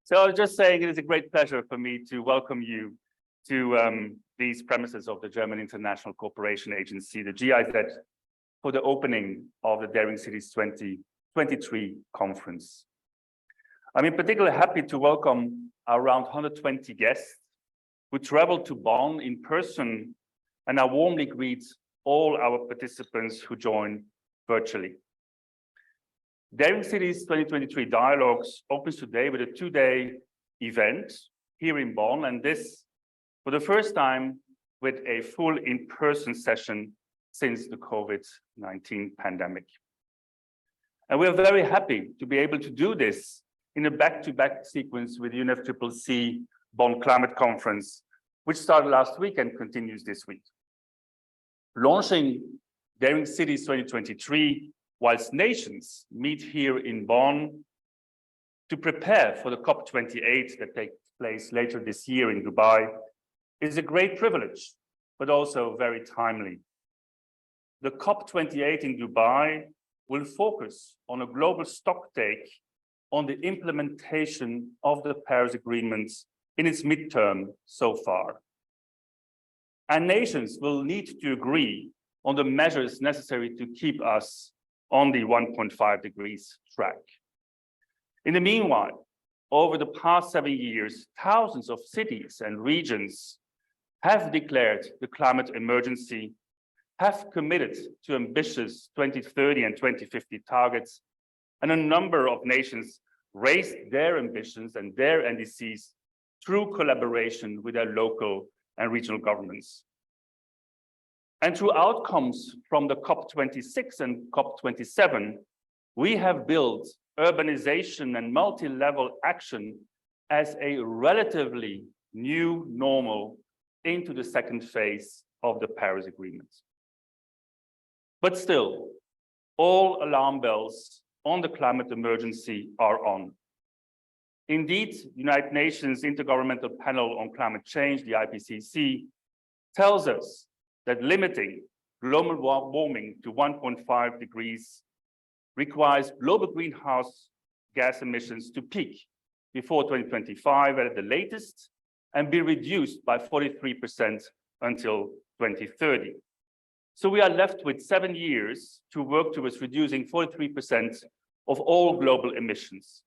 So I was just saying it is a great pleasure for me to welcome you to these premises of the German International Cooperation Agency, the GIZ, for the opening of the Daring Cities 2023 conference. I'm in particular happy to welcome around 120 guests who traveled to Bonn in person, and I warmly greet all our participants who join virtually. Daring Cities 2023 Dialogues opens today with a two-day event here in Bonn, and this for the first time with a full in-person session since the COVID-19 pandemic. And we are very happy to be able to do this in a back-to-back sequence with the UNFCCC Bonn Climate Conference, which started last week and continues this week. Launching Daring Cities 2023 whilst nations meet here in Bonn to prepare for the COP28 that takes place later this year in Dubai is a great privilege, but also very timely. The COP28 in Dubai will focus on a global stocktake on the implementation of the Paris Agreement in its midterm so far. And nations will need to agree on the measures necessary to keep us on the 1.5 degrees track. In the meanwhile, over the past 7 years, thousands of cities and regions have declared the climate emergency, have committed to ambitious 2030 and 2050 targets, and a number of nations raised their ambitions and their NDCs through collaboration with their local and regional governments. And through outcomes from the COP26 and COP27, we have built urbanization and multi-level action as a relatively new normal into the second phase of the Paris Agreement. But still, all alarm bells on the climate emergency are on. Indeed, the United Nations Intergovernmental Panel on Climate Change, the IPCC, tells us that limiting global warming to 1.5 degrees requires global greenhouse gas emissions to peak before 2025 at the latest and be reduced by 43% until 2030. So we are left with 7 years to work towards reducing 43% of all global emissions.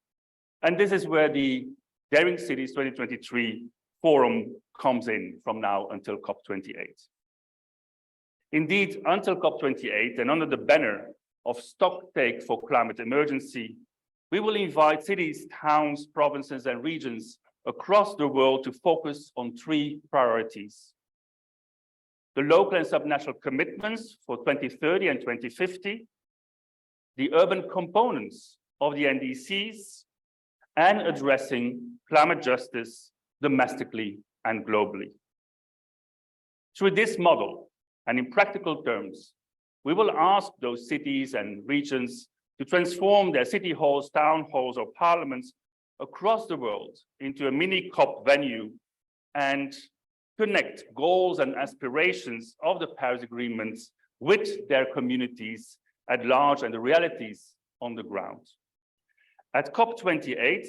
And this is where the Daring Cities 2023 Forum comes in from now until COP28. Indeed, until COP28 and under the banner of Stocktake for Climate Emergency, we will invite cities, towns, provinces, and regions across the world to focus on 3 priorities: the local and subnational commitments for 2030 and 2050, the urban components of the NDCs, and addressing climate justice domestically and globally. Through this model, and in practical terms, we will ask those cities and regions to transform their city halls, town halls, or parliaments across the world into a mini COP venue and connect goals and aspirations of the Paris Agreement with their communities at large and the realities on the ground. At COP28,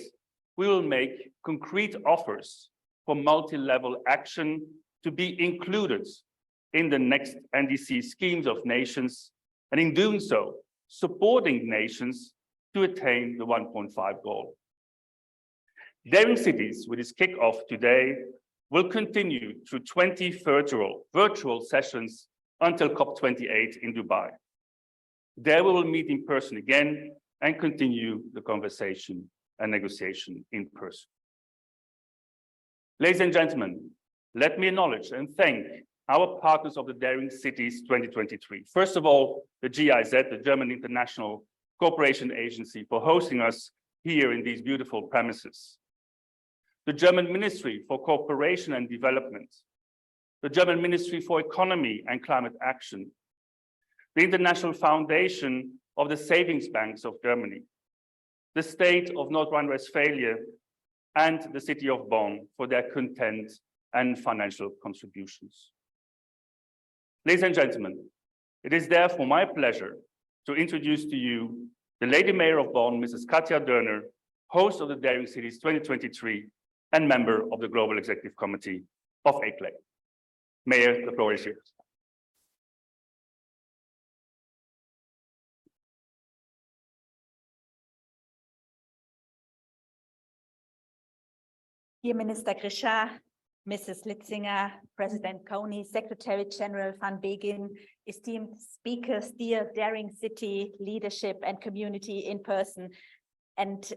we will make concrete offers for multi-level action to be included in the next NDC schemes of nations, and in doing so, supporting nations to attain the 1.5 goal. Daring Cities, with its kickoff today, will continue through 20 virtual sessions until COP28 in Dubai. There we will meet in person again and continue the conversation and negotiation in person. Ladies and gentlemen, let me acknowledge and thank our partners of the Daring Cities 2023. First of all, the GIZ, the German International Cooperation Agency, for hosting us here in these beautiful premises. The German Ministry for Cooperation and Development, the German Ministry for Economy and Climate Action, the International Foundation of the Savings Banks of Germany, the State of North Rhine-Westphalia, and the City of Bonn for their content and financial contributions. Ladies and gentlemen, it is therefore my pleasure to introduce to you the Lady Mayor of Bonn, Mrs. Katja Dörner, host of the Daring Cities 2023 and member of the Global Executive Committee of ICLEI. Mayor, the floor is yours. Dear Minister Grisha, Mrs. Litzinger, President Coney, Secretary General Van Begin, esteemed speakers, dear Daring City leadership and community in person. And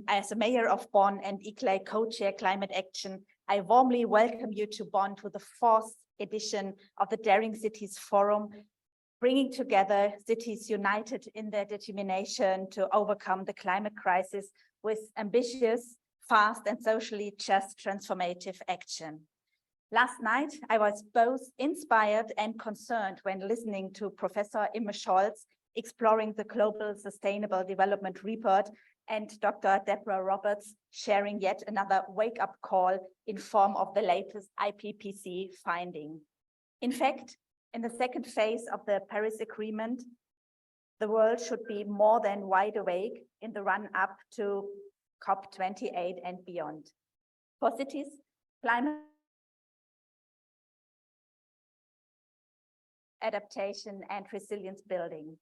as a mayor of Bonn and ICLEI co-chair Climate Action, I warmly welcome you to Bonn to the 4th edition of the Daring Cities Forum, bringing together cities united in their determination to overcome the climate crisis with ambitious, fast and socially just transformative action. Last night, I was both inspired and concerned when listening to Professor Imme Scholz exploring the Global Sustainable Development Report and Dr. Deborah Roberts sharing yet another wake-up call in form of the latest IPCC finding. In fact, in the second phase of the Paris Agreement, the world should be more than wide awake in the run-up to COP28 and beyond. For cities, climate adaptation and resilience building.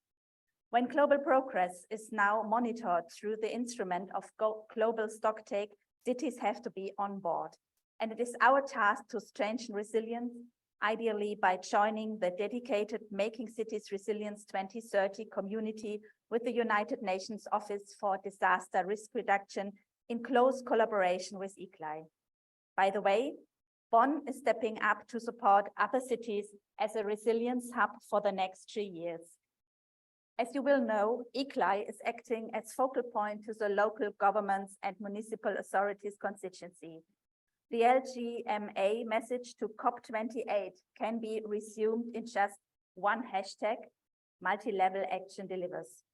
When global progress is now monitored through the instrument of global stocktake, cities have to be on board. And it is our task to strengthen resilience, ideally by joining the dedicated Making Cities Resilience 2030 community with the United Nations Office for Disaster Risk Reduction in close collaboration with ICLEI. By the way, Bonn is stepping up to support other cities as a resilience hub for the next 3 years. As you will know, ICLEI is acting as focal point to the local governments and municipal authorities constituency. The LGMA message to COP28 can be resumed in just one hashtag, multi-level action delivers.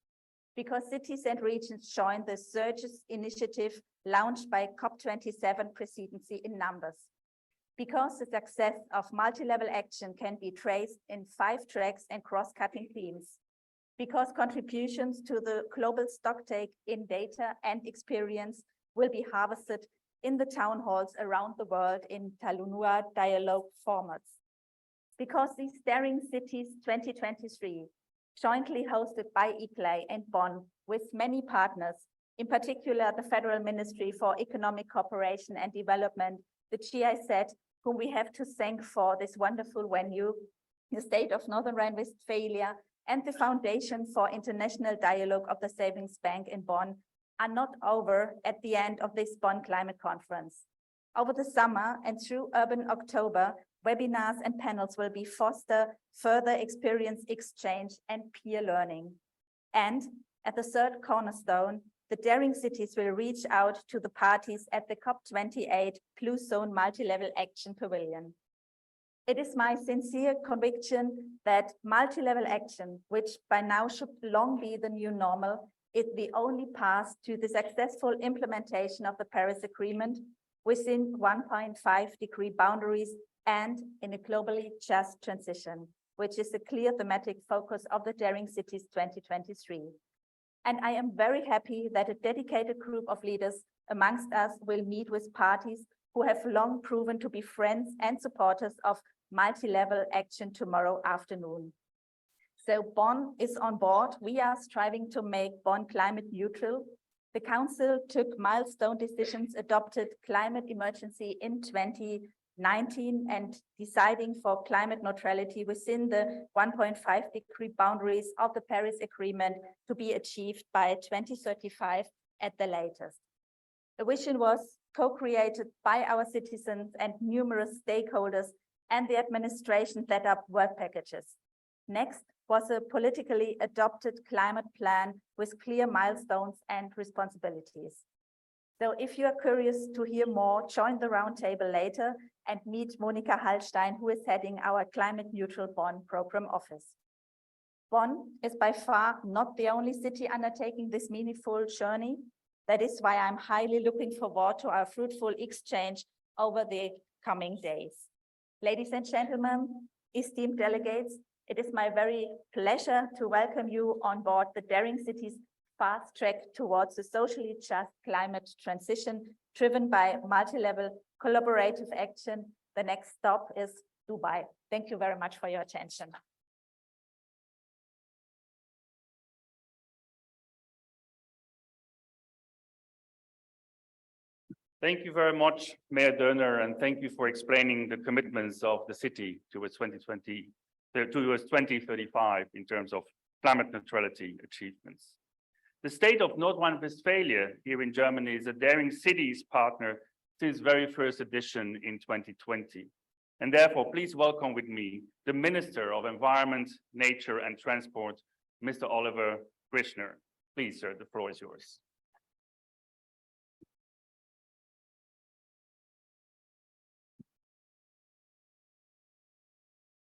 Because cities and regions join the Surges initiative launched by COP27 presidency in numbers. Because the success of multi-level action can be traced in 5 tracks and cross-cutting themes. Because contributions to the global stocktake in data and experience will be harvested in the town halls around the world in Bonn Dialogue formats. Because these Daring Cities 2023, jointly hosted by ICLEI and Bonn with many partners, in particular the Federal Ministry for Economic Cooperation and Development, the GIZ, whom we have to thank for this wonderful venue, the state of Northern Rhine-Westphalia, and the Foundation for International Dialogue of the Savings Bank in Bonn are not over at the end of this Bonn Climate Conference. Over the summer and through Urban October, webinars and panels will be foster further experience exchange and peer learning. And at the third cornerstone, the Daring Cities will reach out to the parties at the COP28 Blue Zone Multi-Level Action Pavilion. It is my sincere conviction that multi-level action, which by now should long be the new normal, is the only path to the successful implementation of the Paris Agreement within 1.5-degree boundaries and in a globally just transition, which is a clear thematic focus of the Daring Cities 2023. And I am very happy that a dedicated group of leaders amongst us will meet with parties who have long proven to be friends and supporters of multi-level action tomorrow afternoon. So Bonn is on board. We are striving to make Bonn climate neutral. The Council took milestone decisions, adopted climate emergency in 2019 and deciding for climate neutrality within the 1.5-degree boundaries of the Paris Agreement to be achieved by 2035 at the latest. The vision was co-created by our citizens and numerous stakeholders, and the administration set up work packages. Next was a politically adopted climate plan with clear milestones and responsibilities. So if you are curious to hear more, join the roundtable later and meet Monika Hallstein, who is heading our Climate Neutral Bonn Program Office. Bonn is by far not the only city undertaking this meaningful journey. That is why I'm highly looking forward to our fruitful exchange over the coming days. Ladies and gentlemen, esteemed delegates, it is my very pleasure to welcome you on board the Daring Cities fast track towards a socially just climate transition driven by multi-level collaborative action. The next stop is Dubai. Thank you very much for your attention. Thank you very much, Mayor Dörner, and thank you for explaining the commitments of the city towards 2035 in terms of climate neutrality achievements. The state of North Rhine-Westphalia here in Germany is a Daring Cities partner since its very first edition in 2020. And therefore, please welcome with me the Minister of Environment, Nature and Transport, Mr. Oliver Grischner. Please, sir, the floor is yours.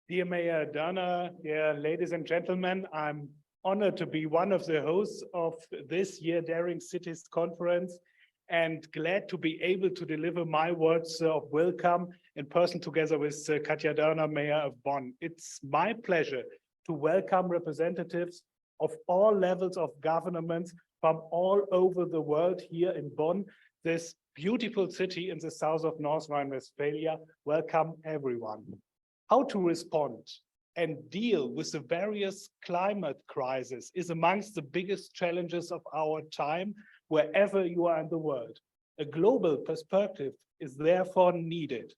Dear Mayor Dörner, dear ladies and gentlemen, I'm honored to be one of the hosts of this year Daring Cities Conference and glad to be able to deliver my words of welcome in person together with Katja Dörner, Mayor of Bonn. It's my pleasure to welcome representatives of all levels of government from all over the world here in Bonn, this beautiful city in the south of North Rhine-Westphalia. Welcome everyone. How to respond and deal with the various climate crises is amongst the biggest challenges of our time, wherever you are in the world. A global perspective is therefore needed.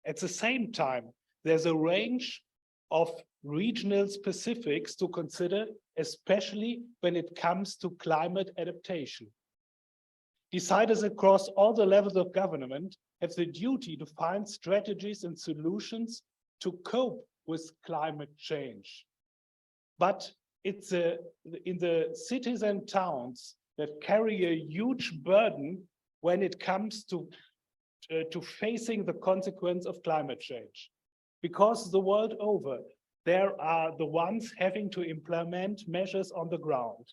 At the same time, there's a range of regional specifics to consider, especially when it comes to climate adaptation. Deciders across all the levels of government have the duty to find strategies and solutions to cope with climate change. But it's in the cities and towns that carry a huge burden when it comes to facing the consequence of climate change. Because the world over, there are the ones having to implement measures on the ground.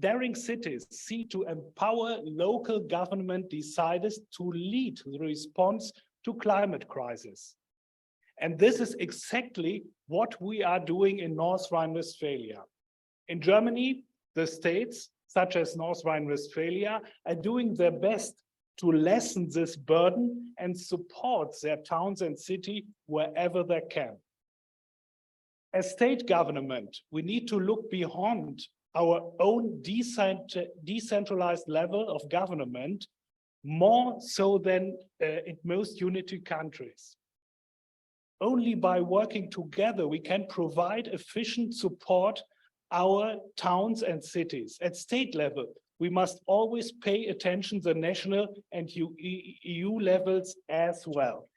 Daring cities seek to empower local government deciders to lead the response to climate crisis. And this is exactly what we are doing in North Rhine-Westphalia. In Germany, the states, such as North Rhine-Westphalia, are doing their best to lessen this burden and support their towns and cities wherever they can. As state government, we need to look beyond our own decentralized level of government, more so than in most unity countries. Only by working together, we can provide efficient support our towns and cities. At state level, we must always pay attention to the national and EU levels as well.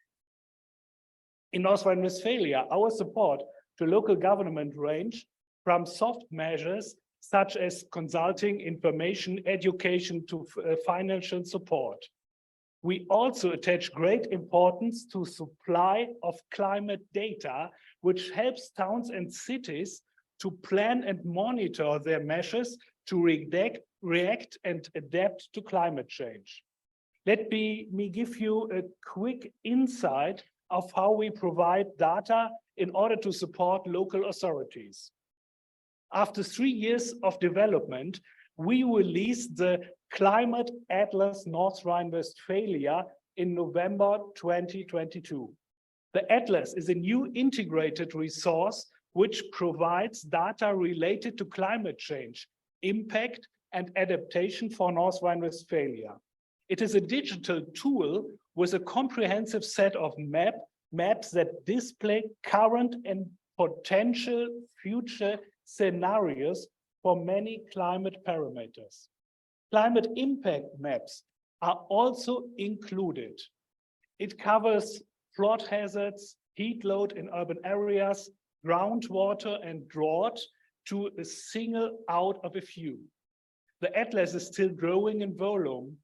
In North Rhine-Westphalia, our support to local government range from soft measures such as consulting, information, education to financial support. We also attach great importance to supply of climate data, which helps towns and cities to plan and monitor their measures to react and adapt to climate change. Let me give you a quick insight of how we provide data in order to support local authorities. After 3 years of development, we released the Climate Atlas North Rhine-Westphalia in November 2022. The Atlas is a new integrated resource which provides data related to climate change, impact and adaptation for North Rhine-Westphalia. It is a digital tool with a comprehensive set of maps that display current and potential future scenarios for many climate parameters. Climate impact maps are also included. It covers flood hazards, heat load in urban areas, groundwater and drought, to single out of a few. The Atlas is still growing in volume.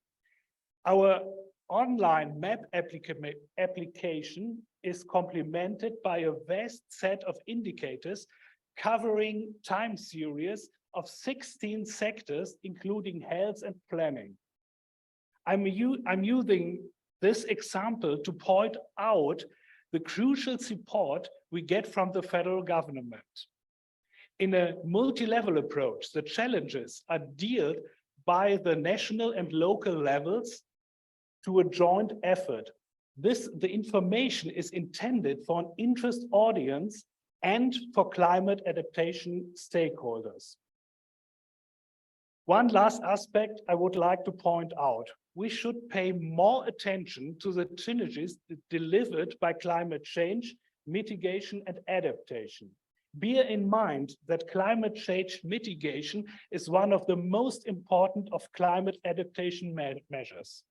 Our online map application is complemented by a vast set of indicators covering time series of 16 sectors, including health and planning. I'm using this example to point out the crucial support we get from the federal government. In a multi-level approach, the challenges are dealt by the national and local levels to a joint effort. The information is intended for an interest audience and for climate adaptation stakeholders. One last aspect I would like to point out. We should pay more attention to the synergies delivered by climate change, mitigation, and adaptation. Bear in mind that climate change mitigation is one of the most important of climate adaptation measures.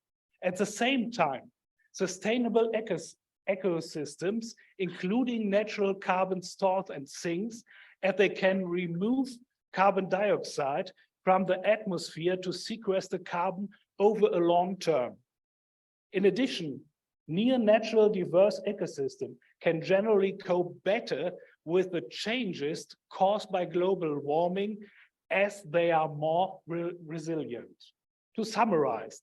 At the same time, sustainable ecosystems, including natural carbon stores and sinks, as they can remove carbon dioxide from the atmosphere to sequester carbon over a long term. In addition, near natural diverse ecosystem can generally cope better with the changes caused by global warming as they are more resilient. To summarize,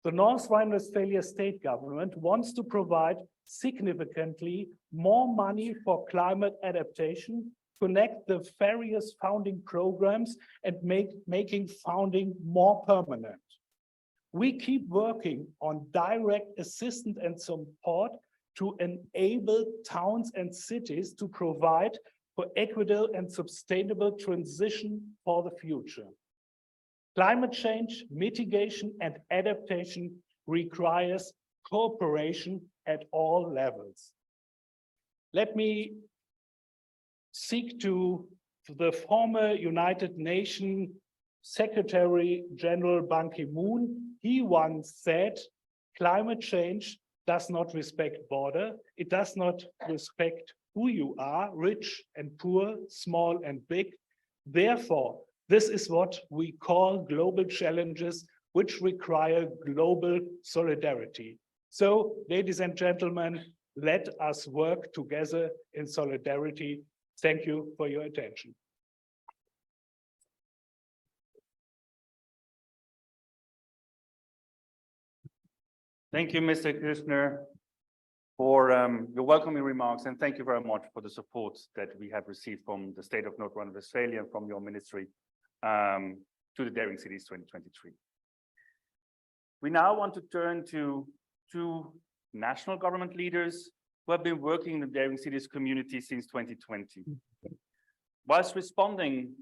the North Rhine-Westphalia state government wants to provide significantly more money for climate adaptation, connect the various founding programs, and making founding more permanent. We keep working on direct assistance and support to enable towns and cities to provide for equitable and sustainable transition for the future. Climate change, mitigation, and adaptation requires cooperation at all levels. Let me seek to the former United Nations Secretary General Ban Ki-moon. He once said, climate change does not respect border. It does not respect who you are, rich and poor, small and big. Therefore, this is what we call global challenges, which require global solidarity. So, ladies and gentlemen, let us work together in solidarity. Thank you for your attention. Thank you, Mr. Kirchner, for your welcoming remarks, and thank you very much for the support that we have received from the state of North Rhine-Westphalia and from your ministry to the Daring Cities 2023. We now want to turn to two national government leaders who have been working in the Daring Cities community since 2020. Whilst responding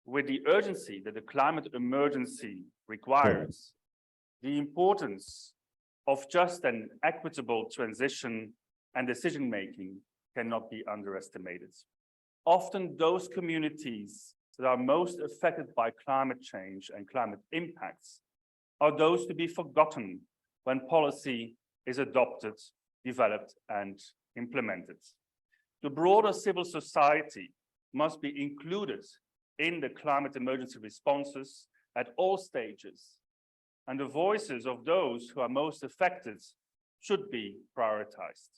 with the urgency that the climate emergency requires, the importance of just an equitable transition and decision-making cannot be underestimated. Often those communities that are most affected by climate change and climate impacts are those to be forgotten when policy is adopted, developed, and implemented. The broader civil society must be included in the climate emergency responses at all stages, and the voices of those who are most affected should be prioritized.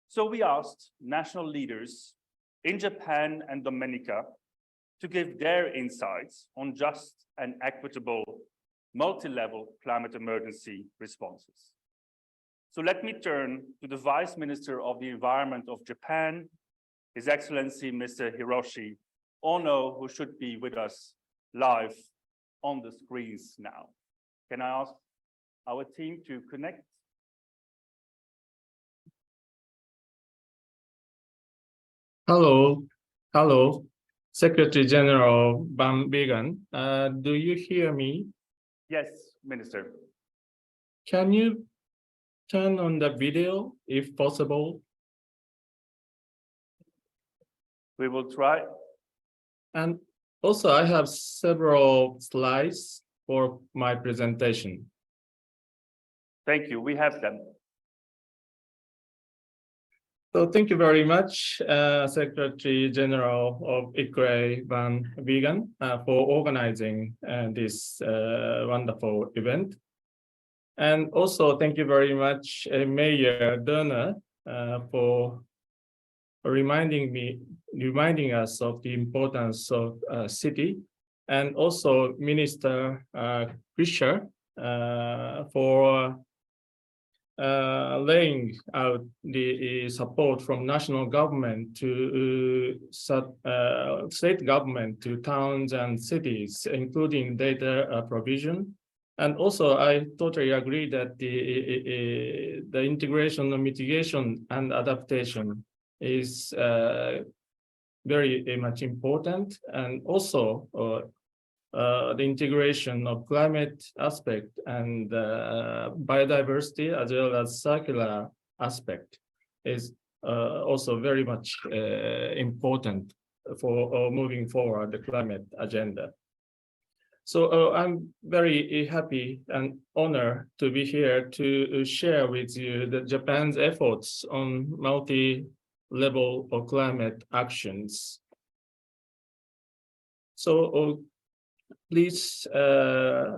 So we asked national leaders in Japan and Dominica to give their insights on just and equitable multi-level climate emergency responses. So let me turn to the Vice Minister of the Environment of Japan, His Excellency Mr. Hiroshi Ono, who should be with us live on the screens now. Can I ask our team to connect? Hello, Secretary General Van Vegan. Do you hear me? Yes, Minister. Can you turn on the video if possible? We will try. And also, I have several slides for my presentation. Thank you. We have them. So thank you very much, Secretary General of ICRE Van Vegan, for organizing this wonderful event. And also thank you very much, Mayor Derner, for reminding us of the importance of city, and also Minister Fischer for laying out the support from national government to state government to towns and cities, including data provision. And also, I totally agree that the integration of mitigation and adaptation is very much important, and also the integration of climate aspect and biodiversity as well as circular aspect is also very much important for moving forward the climate agenda. So I'm very happy and honored to be here to share with you the Japan's efforts on multi-level of climate actions. So please,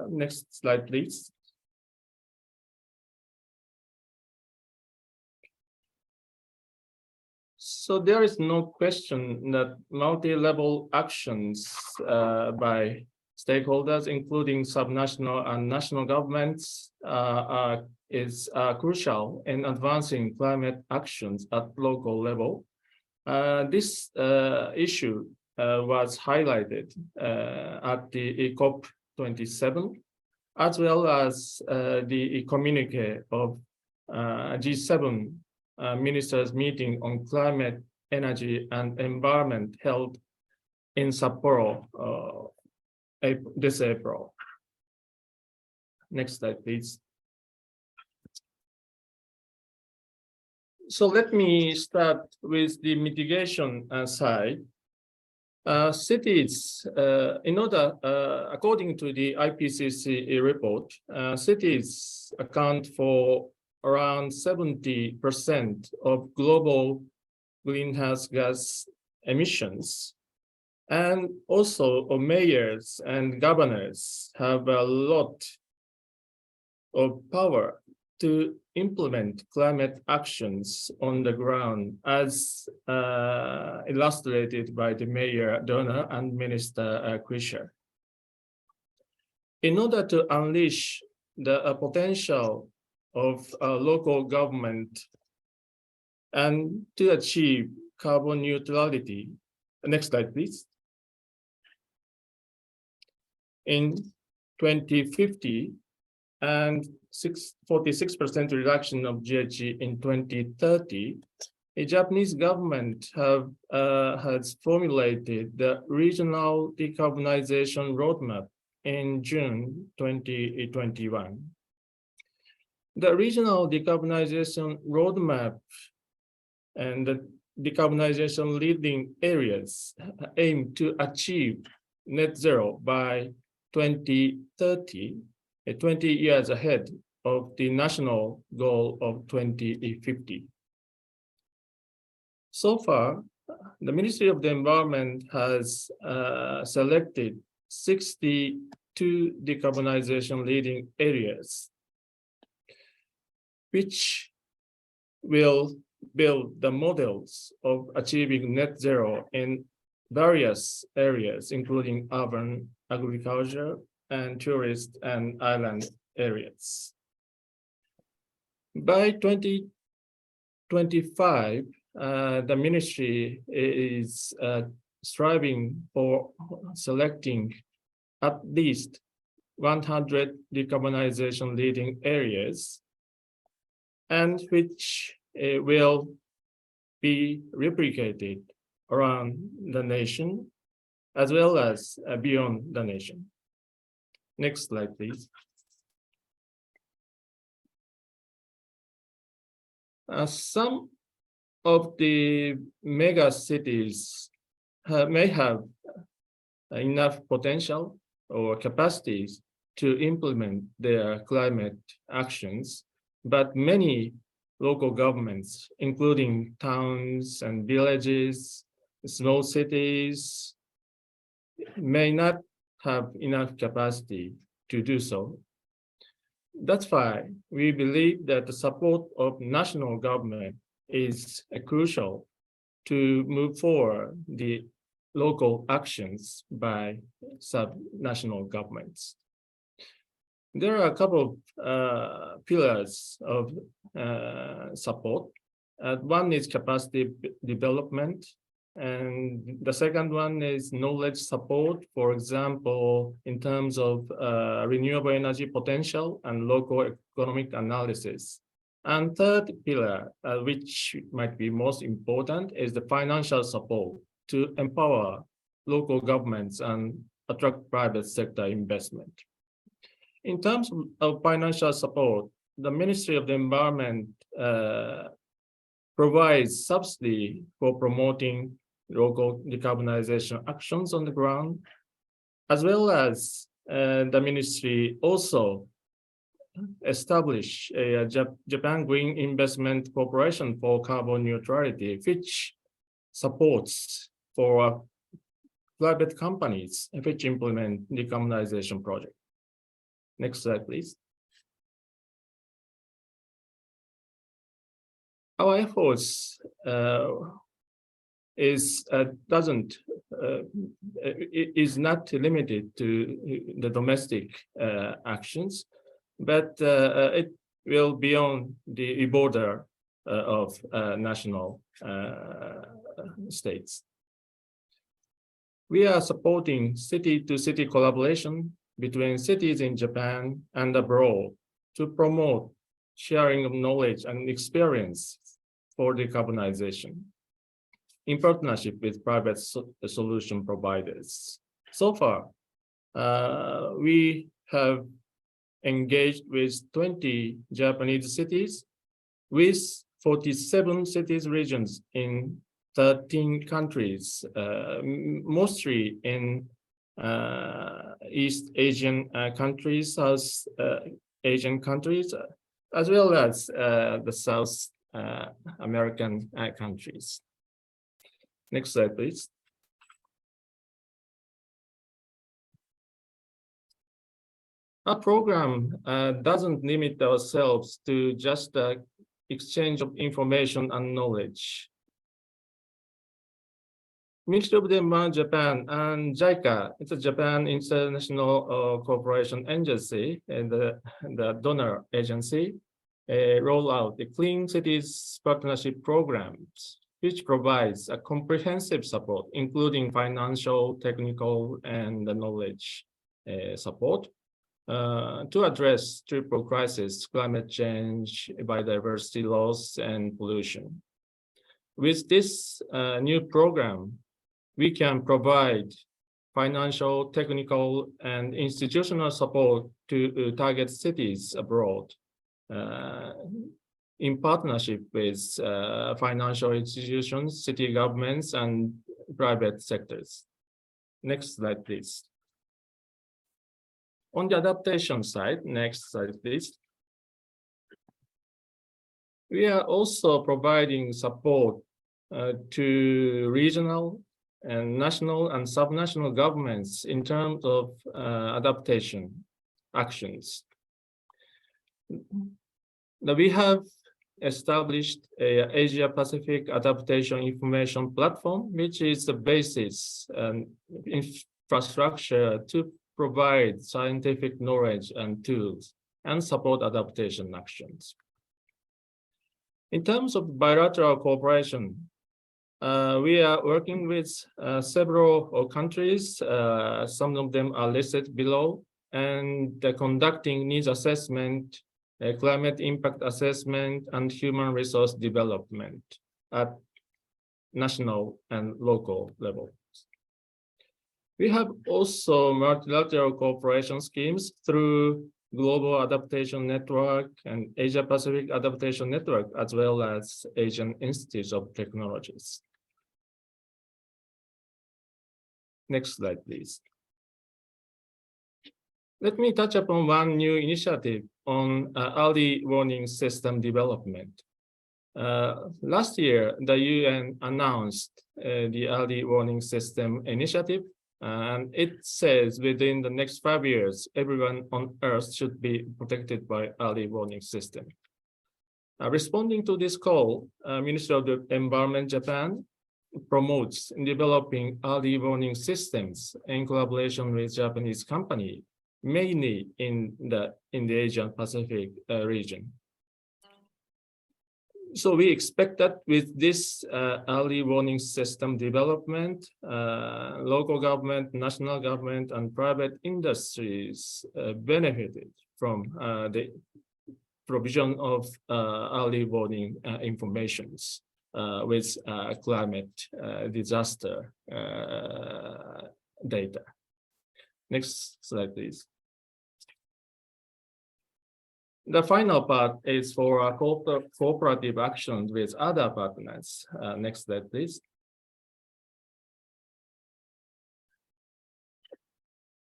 next slide, please. So there is no question that multi-level actions by stakeholders, including subnational and national governments, is crucial in advancing climate actions at local level. This issue was highlighted at the COP27, as well as the communique of G7 ministers meeting on climate, energy, and environment held in Sapporo this April. Next slide, please. So let me start with the mitigation side. Cities, according to the IPCC report, cities account for around 70% of global greenhouse gas emissions. And also mayors and governors have a lot of power to implement climate actions on the ground, as illustrated by the Mayor Donner and Minister Krischer. In order to unleash the potential of local government and to achieve carbon neutrality, next slide, please. In 2050 and 46% reduction of GHG in 2030, the Japanese government has formulated the regional decarbonization roadmap in June 2021. The regional decarbonization roadmap and the decarbonization leading areas aim to achieve net zero by 2030, 20 years ahead of the national goal of 2050. So far, the Ministry of the Environment has selected 62 decarbonization leading areas, which will build the models of achieving net zero in various areas, including urban, agriculture, and tourist and island areas. By 2025, the ministry is striving for selecting at least 100 decarbonization leading areas, and which will be replicated around the nation, as well as beyond the nation. Next slide, please. Some of the mega cities may have enough potential or capacities to implement their climate actions, but many local governments, including towns and villages, small cities, may not have enough capacity to do so. That's why we believe that the support of national government is crucial to move forward the local actions by sub-national governments. There are a couple of pillars of support. One is capacity development, and the second one is knowledge support, for example, in terms of renewable energy potential and local economic analysis. And third pillar, which might be most important, is the financial support to empower local governments and attract private sector investment. In terms of financial support, the Ministry of the Environment provides subsidy for promoting local decarbonization actions on the ground, as well as the ministry also established a Japan Green Investment Corporation for carbon neutrality, which supports for private companies which implement decarbonization project. Next slide, please. Our efforts is not limited to the domestic actions, but it will beyond the border of national states. We are supporting city-to-city collaboration between cities in Japan and abroad to promote sharing of knowledge and experience for decarbonization in partnership with private solution providers. So far, we have engaged with 20 Japanese cities with 47 cities regions in 13 countries, mostly in East Asian countries, South Asian countries, as well as the South American countries. Next slide, please. Our program doesn't limit ourselves to just the exchange of information and knowledge. Ministry of the Environment Japan and JICA, it's a Japan International Cooperation Agency, and the donor agency, roll out the Clean Cities Partnership Programs, which provides a comprehensive support, including financial, technical, and the knowledge support to address triple crisis, climate change, biodiversity loss, and pollution. With this new program, we can provide financial, technical, and institutional support to target cities abroad in partnership with financial institutions, city governments, and private sectors. Next slide, please. On the adaptation side, next slide, please. We are also providing support to regional and national and subnational governments in terms of adaptation actions. Now we have established an Asia-Pacific Adaptation Information Platform, which is the basis and infrastructure to provide scientific knowledge and tools and support adaptation actions. In terms of bilateral cooperation, we are working with several countries. Some of them are listed below, and conducting needs assessment, climate impact assessment, and human resource development at national and local levels. We have also multilateral cooperation schemes through Global Adaptation Network and Asia-Pacific Adaptation Network, as well as Asian Institutes of Technologies. Next slide, please. Let me touch upon one new initiative on early warning system development. Last year, the UN announced the early warning system initiative, and it says within the next 5 years, everyone on Earth should be protected by early warning system. Responding to this call, Ministry of the Environment Japan promotes developing early warning systems in collaboration with Japanese company, mainly in the Asian Pacific region. So we expect that with this early warning system development, local government, national government, and private industries benefited from the provision of early warning informations with climate disaster data. Next slide, please. The final part is for cooperative actions with other partners. Next slide, please.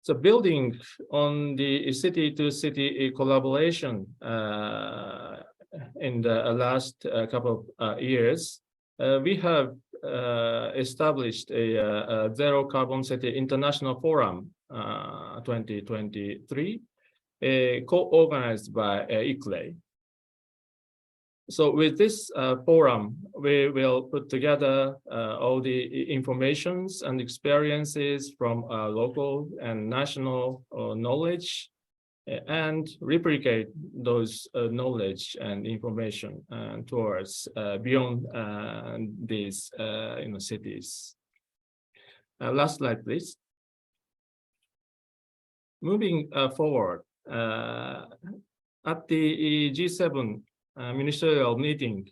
So building on the city-to-city collaboration in the last couple of years, we have established a Zero Carbon City International Forum 2023. Co-organized by ICLEI. So with this forum, we will put together all the informations and experiences from local and national knowledge and replicate those knowledge and information towards beyond these cities. Last slide, please. Moving forward, at the G7 ministerial meeting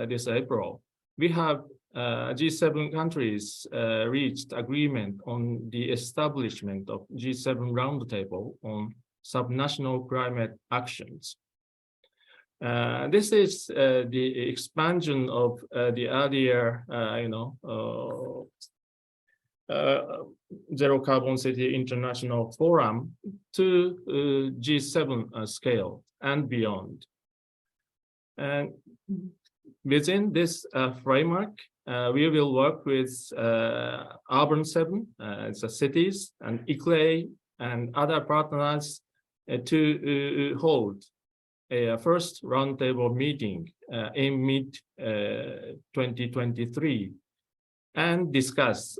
this April, we have G7 countries reached agreement on the establishment of G7 roundtable on subnational climate actions. This is the expansion of the earlier, Zero Carbon City International Forum to G7 scale and beyond. And within this framework, we will work with Urban 7, the cities, and ICLEI and other partners to hold a first roundtable meeting in mid-2023 and discuss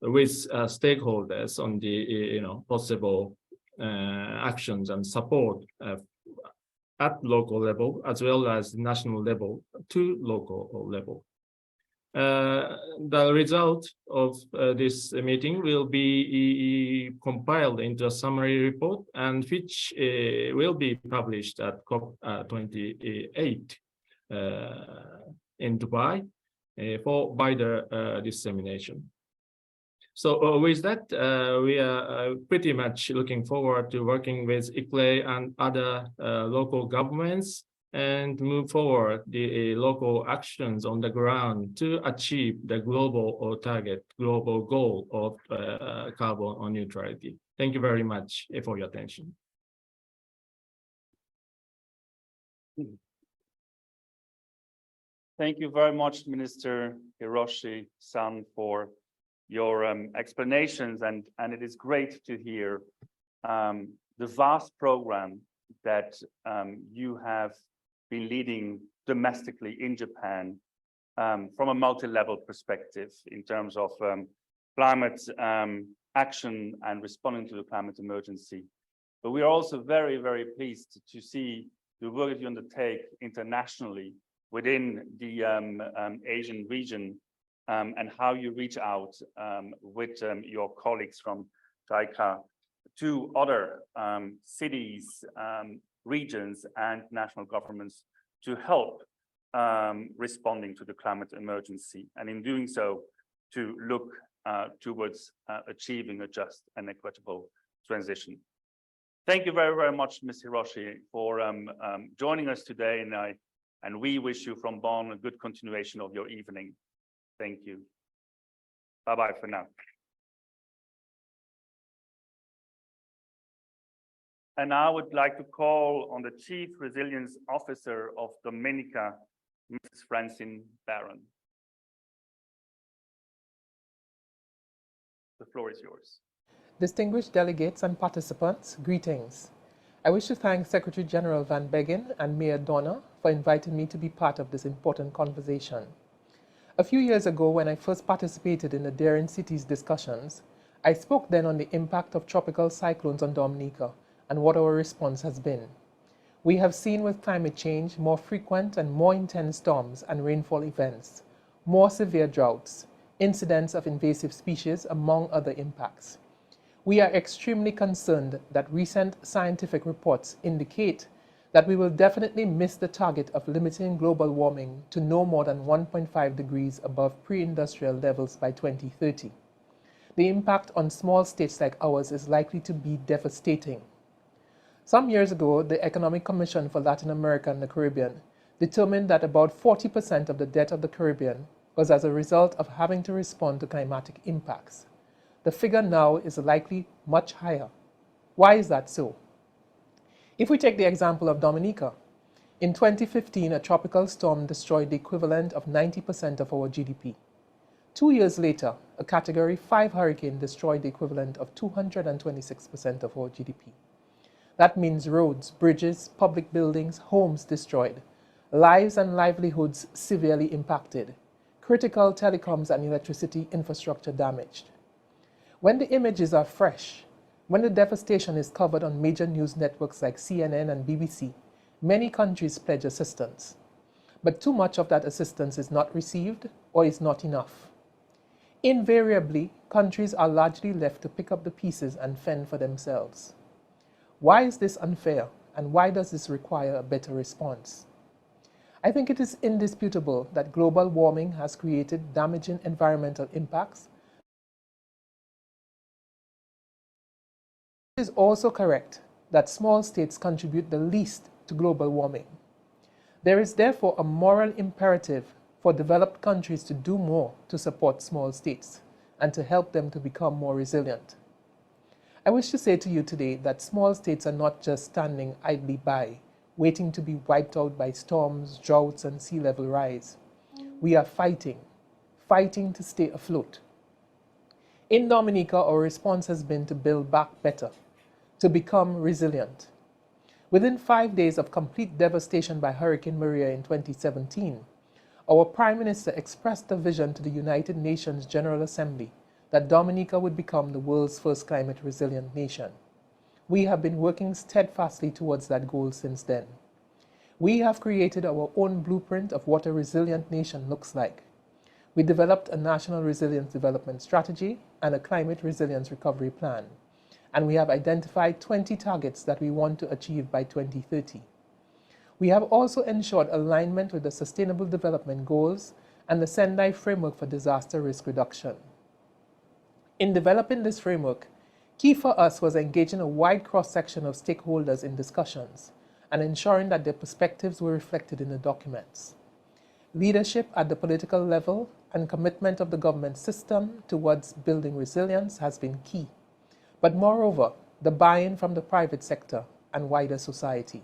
with stakeholders on the possible actions and support at local level as well as national level to local level. The result of this meeting will be compiled into a summary report and which will be published at COP28 in Dubai for wider dissemination. So with that, we are pretty much looking forward to working with ICLEI and other local governments and move forward the local actions on the ground to achieve the global goal of carbon neutrality. Thank you very much for your attention. Thank you very much, Minister Hiroshi-san, for your explanations, and it is great to hear the vast program that you have been leading domestically in Japan from a multi-level perspective in terms of climate action and responding to the climate emergency. But we are also very, very pleased to see the work that you undertake internationally within the Asian region and how you reach out with your colleagues from JICA to other cities, regions, and national governments to help responding to the climate emergency, and in doing so, to look towards achieving a just and equitable transition. Thank you very, very much, Ms. Hiroshi, for joining us today, and we wish you from Bonn a good continuation of your evening. Thank you. Bye-bye for now. And I would like to call on the Chief Resilience Officer of Dominica, Mrs. Francine Barron. The floor is yours. Distinguished delegates and participants, greetings. I wish to thank Secretary General Van Beggen and Mayor Donner for inviting me to be part of this important conversation. A few years ago, when I first participated in the Daring Cities discussions, I spoke then on the impact of tropical cyclones on Dominica and what our response has been. We have seen with climate change more frequent and more intense storms and rainfall events, more severe droughts, incidents of invasive species, among other impacts. We are extremely concerned that recent scientific reports indicate that we will definitely miss the target of limiting global warming to no more than 1.5 degrees above pre-industrial levels by 2030. The impact on small states like ours is likely to be devastating. Some years ago, the Economic Commission for Latin America and the Caribbean determined that about 40% of the debt of the Caribbean was as a result of having to respond to climatic impacts. The figure now is likely much higher. Why is that so? If we take the example of Dominica, in 2015, a tropical storm destroyed the equivalent of 90% of our GDP. 2 years later, a Category 5 hurricane destroyed the equivalent of 226% of our GDP. That means roads, bridges, public buildings, homes destroyed, lives and livelihoods severely impacted, critical telecoms and electricity infrastructure damaged. When the images are fresh, when the devastation is covered on major news networks like CNN and BBC, many countries pledge assistance. But too much of that assistance is not received or is not enough. Invariably, countries are largely left to pick up the pieces and fend for themselves. Why is this unfair, and why does this require a better response? I think it is indisputable that global warming has created damaging environmental impacts. It is also correct that small states contribute the least to global warming. There is therefore a moral imperative for developed countries to do more to support small states and to help them to become more resilient. I wish to say to you today that small states are not just standing idly by, waiting to be wiped out by storms, droughts, and sea level rise. We are fighting to stay afloat. In Dominica, our response has been to build back better, to become resilient. Within 5 days of complete devastation by Hurricane Maria in 2017, our Prime Minister expressed the vision to the United Nations General Assembly that Dominica would become the world's first climate resilient nation. We have been working steadfastly towards that goal since then. We have created our own blueprint of what a resilient nation looks like. We developed a National Resilience Development Strategy and a Climate Resilience Recovery Plan, and we have identified 20 targets that we want to achieve by 2030. We have also ensured alignment with the Sustainable Development Goals and the Sendai Framework for Disaster Risk Reduction. In developing this framework, key for us was engaging a wide cross-section of stakeholders in discussions and ensuring that their perspectives were reflected in the documents. Leadership at the political level and commitment of the government system towards building resilience has been key, but moreover, the buy-in from the private sector and wider society.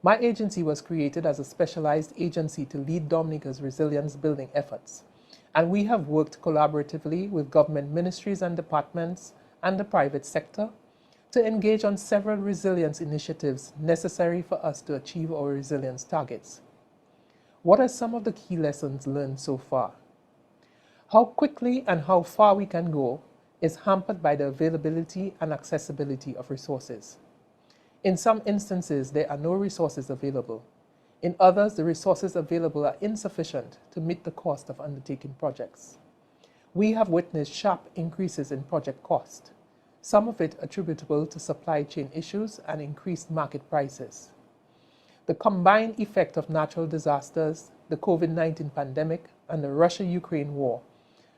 My agency was created as a specialized agency to lead Dominica's resilience building efforts, and we have worked collaboratively with government ministries and departments and the private sector to engage on several resilience initiatives necessary for us to achieve our resilience targets. What are some of the key lessons learned so far? How quickly and how far we can go is hampered by the availability and accessibility of resources. In some instances, there are no resources available. In others, the resources available are insufficient to meet the cost of undertaking projects. We have witnessed sharp increases in project cost, some of it attributable to supply chain issues and increased market prices. The combined effect of natural disasters, the COVID-19 pandemic, and the Russia-Ukraine war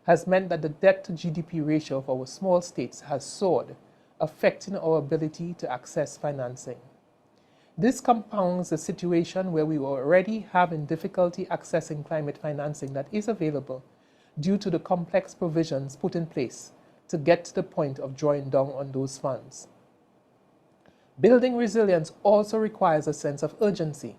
has meant that the debt-to-GDP ratio of our small states has soared, affecting our ability to access financing. This compounds the situation where we were already having difficulty accessing climate financing that is available due to the complex provisions put in place to get to the point of drawing down on those funds. Building resilience also requires a sense of urgency.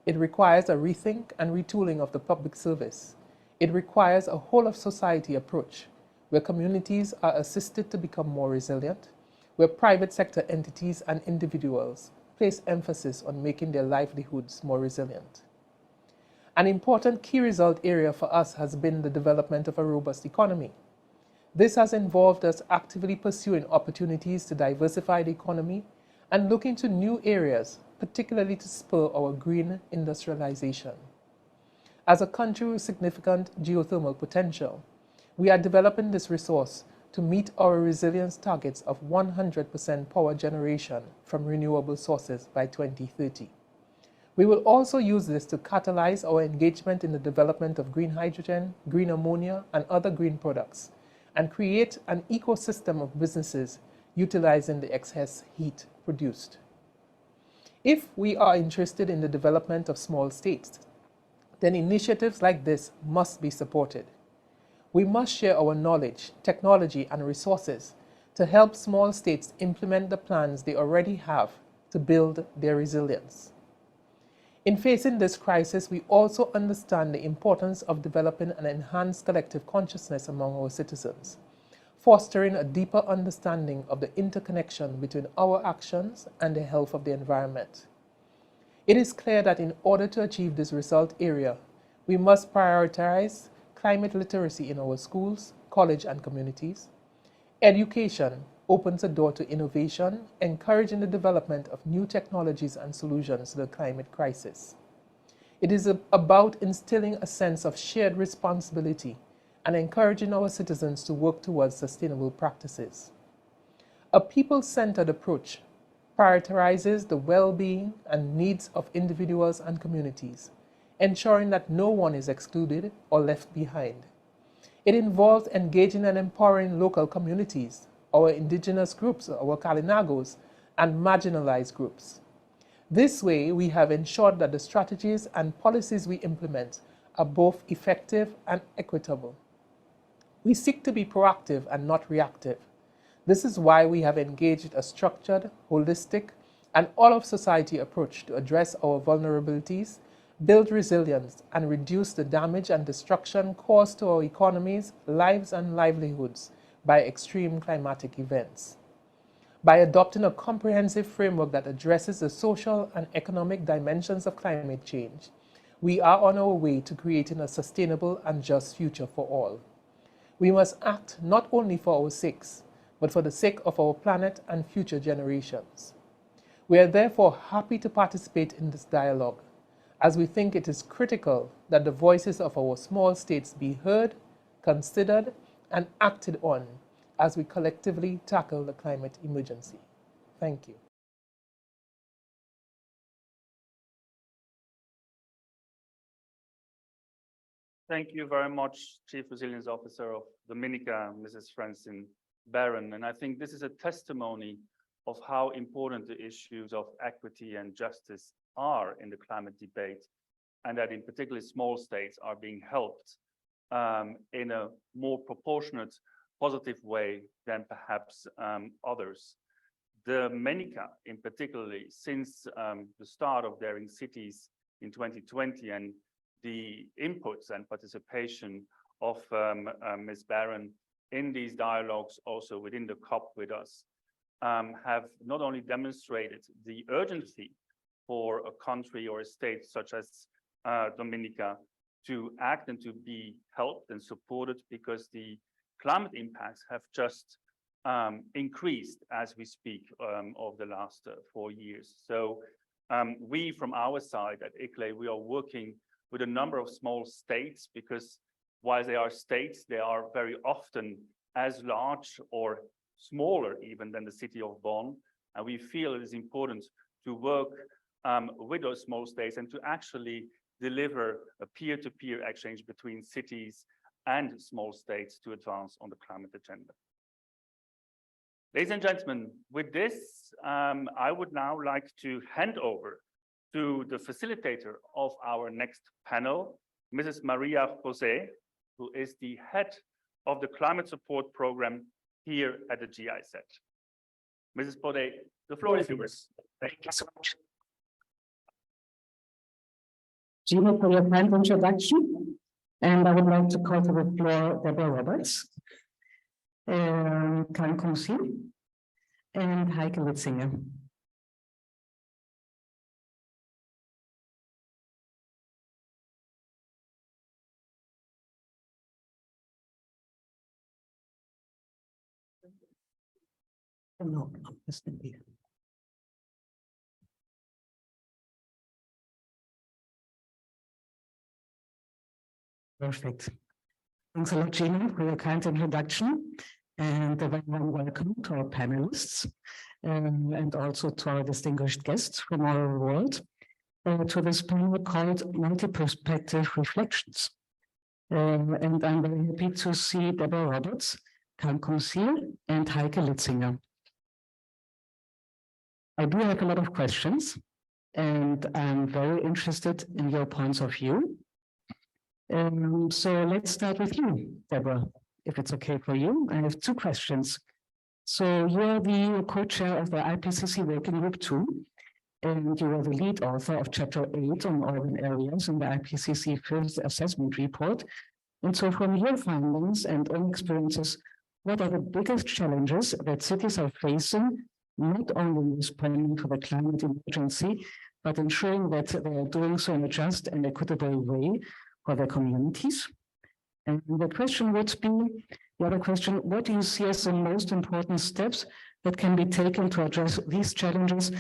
It requires a rethink and retooling of the public service. It requires a whole-of-society approach where communities are assisted to become more resilient, where private sector entities and individuals place emphasis on making their livelihoods more resilient. An important key result area for us has been the development of a robust economy. This has involved us actively pursuing opportunities to diversify the economy and look into new areas particularly to spur our green industrialization. As a country with significant geothermal potential, we are developing this resource to meet our resilience targets of 100% power generation from renewable sources by 2030. We will also use this to catalyze our engagement in the development of green hydrogen, green ammonia, and other green products, and create an ecosystem of businesses utilizing the excess heat produced. If we are interested in the development of small states, then initiatives like this must be supported. We must share our knowledge, technology, and resources to help small states implement the plans they already have to build their resilience. In facing this crisis, we also understand the importance of developing an enhanced collective consciousness among our citizens, fostering a deeper understanding of the interconnection between our actions and the health of the environment. It is clear that in order to achieve this result area, we must prioritize climate literacy in our schools, college, and communities. Education opens a door to innovation, encouraging the development of new technologies and solutions to the climate crisis. It is about instilling a sense of shared responsibility and encouraging our citizens to work towards sustainable practices. A people-centered approach prioritizes the well-being and needs of individuals and communities, ensuring that no one is excluded or left behind. It involves engaging and empowering local communities, our indigenous groups, our Kalinagos, and marginalized groups. This way, we have ensured that the strategies and policies we implement are both effective and equitable. We seek to be proactive and not reactive. This is why we have engaged a structured, holistic, and all-of-society approach to address our vulnerabilities, build resilience, and reduce the damage and destruction caused to our economies, lives, and livelihoods by extreme climatic events. By adopting a comprehensive framework that addresses the social and economic dimensions of climate change, we are on our way to creating a sustainable and just future for all. We must act not only for our sakes, but for the sake of our planet and future generations. We are therefore happy to participate in this dialogue, as we think it is critical that the voices of our small states be heard, considered, and acted on as we collectively tackle the climate emergency. Thank you. Thank you very much, Chief Resilience Officer of Dominica, Mrs. Francine Barron. And I think this is a testimony of how important the issues of equity and justice are in the climate debate, and that in particular small states are being helped in a more proportionate, positive way than perhaps others. Dominica, in particularly, since the start of Daring Cities in 2020 and the inputs and participation of Ms. Barron in these dialogues, also within the COP with us, have not only demonstrated the urgency for a country or a state such as Dominica to act and to be helped and supported, because the climate impacts have just increased as we speak over the last 4 years. So we, from our side at ICLEI, we are working with a number of small states, because while they are states, they are very often as large or smaller even than the city of Bonn. And we feel it is important to work with those small states and to actually deliver a peer-to-peer exchange between cities and small states to advance on the climate agenda. Ladies and gentlemen, with this, I would now like to hand over to the facilitator of our next panel, Mrs. Maria Jose, who is the head of the Climate Support Program here at the GIZ. Mrs. Bode, the floor is yours. Thank you so much, Gina, for your kind introduction. And I would like to call to the floor Deborah Roberts, Karen Kumsi, and Heike Witzinger. No, Perfect. Thanks a lot, Gina, for your kind introduction, and a very warm welcome to our panelists, and also to our distinguished guests from all over the world, to this panel called Multi-Perspective Reflections. And I'm very happy to see Deborah Roberts, Karl Consil, and Heike Litzinger. I do have a lot of questions, and I'm very interested in your points of view. So let's start with you, Deborah, if it's okay for you. I have two questions. So you're the co-chair of the IPCC Working Group 2, and you are the lead author of Chapter 8 on urban areas in the IPCC First Assessment Report. And so from your findings and own experiences, what are the biggest challenges that cities are facing, not only in responding to the climate emergency, but ensuring that they are doing so in a just and equitable way for their communities? And the question would be, the other question, what do you see as the most important steps that can be taken to address these challenges?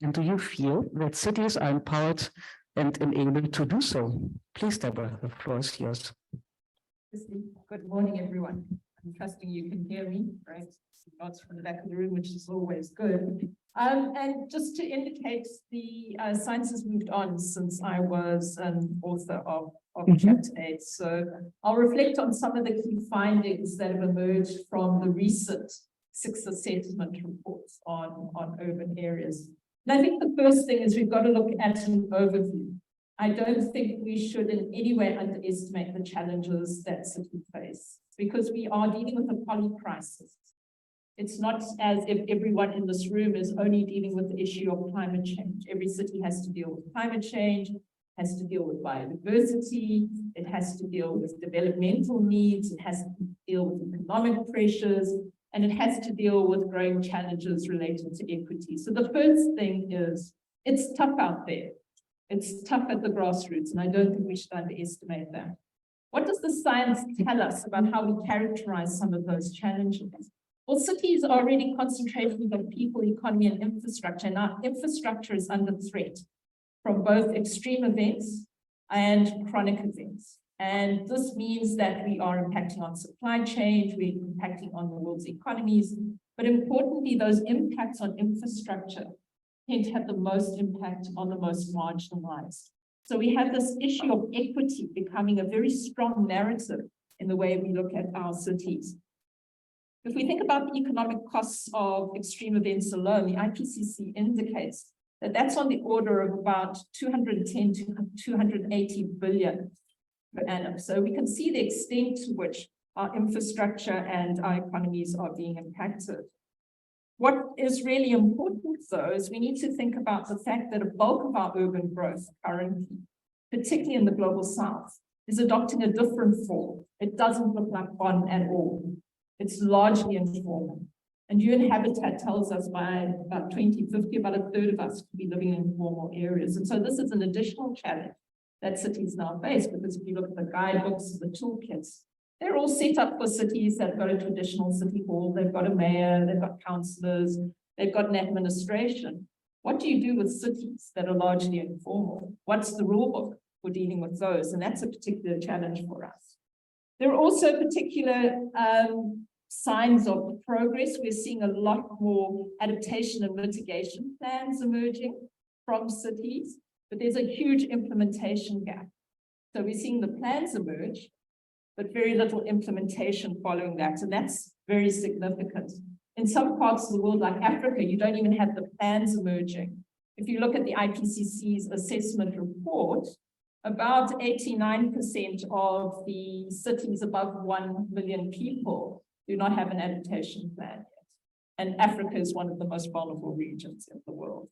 And do you feel that cities are empowered and enabled to do so? Please, Deborah, the floor is yours. Good morning, everyone. I'm trusting you can hear me, right? Lots from the back of the room, which is always good. And just to indicate, the science has moved on since I was an author of Chapter 8. So I'll reflect on some of the key findings that have emerged from the recent 6 assessment reports on urban areas. And I think the first thing is we've got to look at an overview. I don't think we should in any way underestimate the challenges that cities face, because we are dealing with a polycrisis. It's not as if everyone in this room is only dealing with the issue of climate change. Every city has to deal with climate change, has to deal with biodiversity, it has to deal with developmental needs, it has to deal with economic pressures, and it has to deal with growing challenges related to equity. So the first thing is, it's tough out there. It's tough at the grassroots, and I don't think we should underestimate that. What does the science tell us about how we characterize some of those challenges? Well, cities are really concentrated on people, economy, and infrastructure. Now, infrastructure is under threat from both extreme events and chronic events. And this means that we are impacting on supply chain, we're impacting on the world's economies, but importantly, those impacts on infrastructure tend to have the most impact on the most marginalized. So we have this issue of equity becoming a very strong narrative in the way we look at our cities. If we think about the economic costs of extreme events alone, the IPCC indicates that that's on the order of about 210 to 280 billion per annum. So we can see the extent to which our infrastructure and our economies are being impacted. What is really important, though, is we need to think about the fact that a bulk of our urban growth currently, particularly in the global south, is adopting a different form. It doesn't look like Bonn at all. It's largely informal. And UN Habitat tells us by about 2050, about a third of us could be living in informal areas. And so this is an additional challenge that cities now face, because if you look at the guidebooks, the toolkits, they're all set up for cities that have got a traditional city hall, they've got a mayor, they've got councillors, they've got an administration. What do you do with cities that are largely informal? What's the rule book for dealing with those? And that's a particular challenge for us. There are also particular signs of progress. We're seeing a lot more adaptation and mitigation plans emerging from cities, but there's a huge implementation gap. So we're seeing the plans emerge, but very little implementation following that. And that's very significant. In some parts of the world, like Africa, you don't even have the plans emerging. If you look at the IPCC's assessment report, about 89% of the cities above 1 million people do not have an adaptation plan yet. And Africa is one of the most vulnerable regions in the world.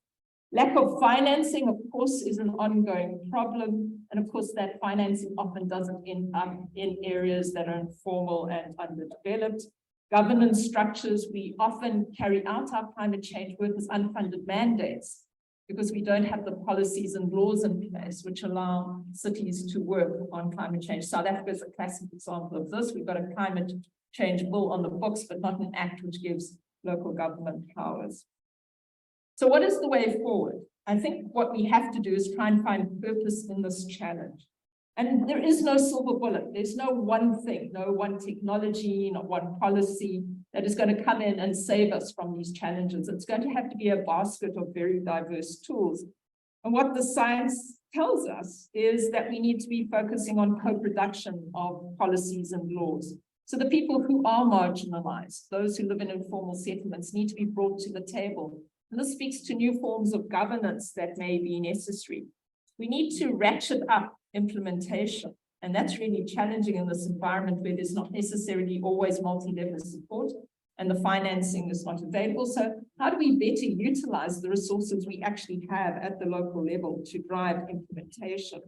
Lack of financing, of course, is an ongoing problem. And of course, that financing often doesn't end up in areas that are informal and underdeveloped. Governance structures, we often carry out our climate change work as unfunded mandates because we don't have the policies and laws in place which allow cities to work on climate change. South Africa is a classic example of this. We've got a climate change bill on the books, but not an act which gives local government powers. So what is the way forward? I think what we have to do is try and find purpose in this challenge. And there is no silver bullet. There's no one thing, no one technology, not one policy that is going to come in and save us from these challenges. It's going to have to be a basket of very diverse tools. And what the science tells us is that we need to be focusing on co-production of policies and laws. So the people who are marginalized, those who live in informal settlements, need to be brought to the table. And this speaks to new forms of governance that may be necessary. We need to ratchet up implementation. And that's really challenging in this environment where there's not necessarily always multi-level support and the financing is not available. So how do we better utilize the resources we actually have at the local level to drive implementation?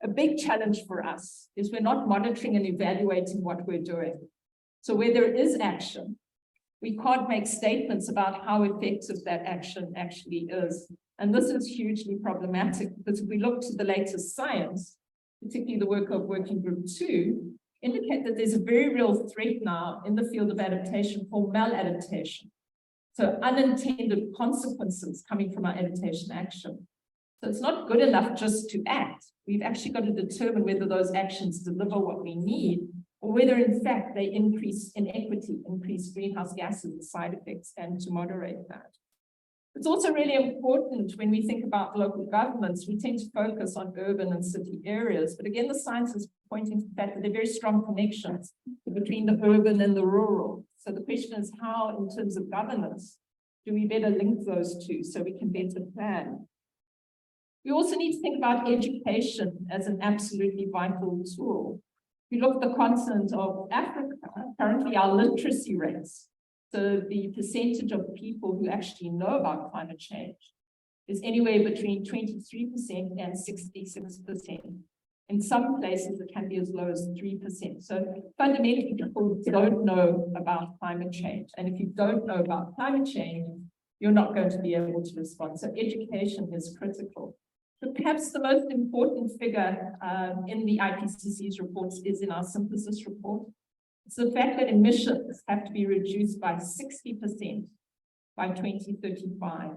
A big challenge for us is we're not monitoring and evaluating what we're doing. So where there is action, we can't make statements about how effective that action actually is. And this is hugely problematic because if we look to the latest science, particularly the work of Working Group 2, indicate that there's a very real threat now in the field of adaptation for maladaptation. So unintended consequences coming from our adaptation action. So it's not good enough just to act. We've actually got to determine whether those actions deliver what we need or whether in fact they increase inequity, increase greenhouse gases, side effects, and to moderate that. It's also really important when we think about local governments, we tend to focus on urban and city areas, but again, the science is pointing to the fact that there are very strong connections between the urban and the rural. So the question is how, in terms of governance, do we better link those two so we can better plan? We also need to think about education as an absolutely vital tool. If you look at the continent of Africa, currently our literacy rates, so the percentage of people who actually know about climate change is anywhere between 23% and 66%. In some places, it can be as low as 3%. So fundamentally, people don't know about climate change. And if you don't know about climate change, you're not going to be able to respond. So education is critical. But perhaps the most important figure in the IPCC's reports is in our synthesis report. It's the fact that emissions have to be reduced by 60% by 2035.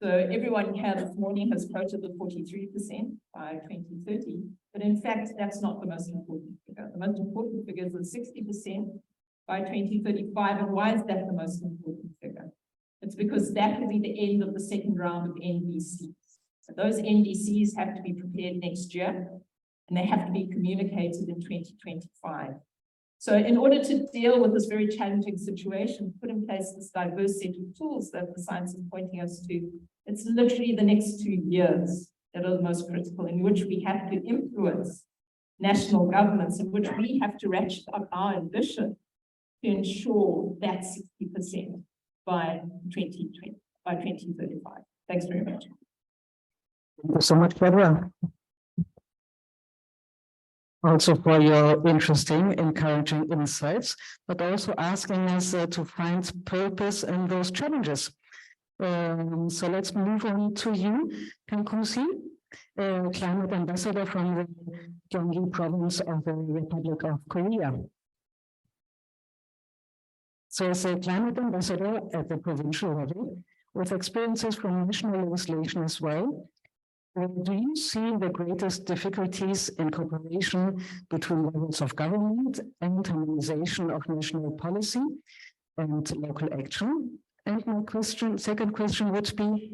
So everyone here this morning has quoted the 43% by 2030, but in fact, that's not the most important figure. The most important figure is the 60% by 2035. And why is that the most important figure? It's because that will be the end of the second round of NDCs. So those NDCs have to be prepared next year, and they have to be communicated in 2025. So in order to deal with this very challenging situation, put in place this diverse set of tools that the science is pointing us to, it's literally the next 2 years that are the most critical, in which we have to influence national governments, in which we have to ratchet up our ambition to ensure that 60% by 2035. Thanks very much. Thank you so much, Deborah. Also for your interesting, encouraging insights, but also asking us to find purpose in those challenges. So let's move on to you, Kankusi, climate ambassador from the Gyeonggi province of the Republic of Korea. So as a climate ambassador at the provincial level, with experiences from national legislation as well, do you see the greatest difficulties in cooperation between levels of government and harmonization of national policy and local action? And my second question would be,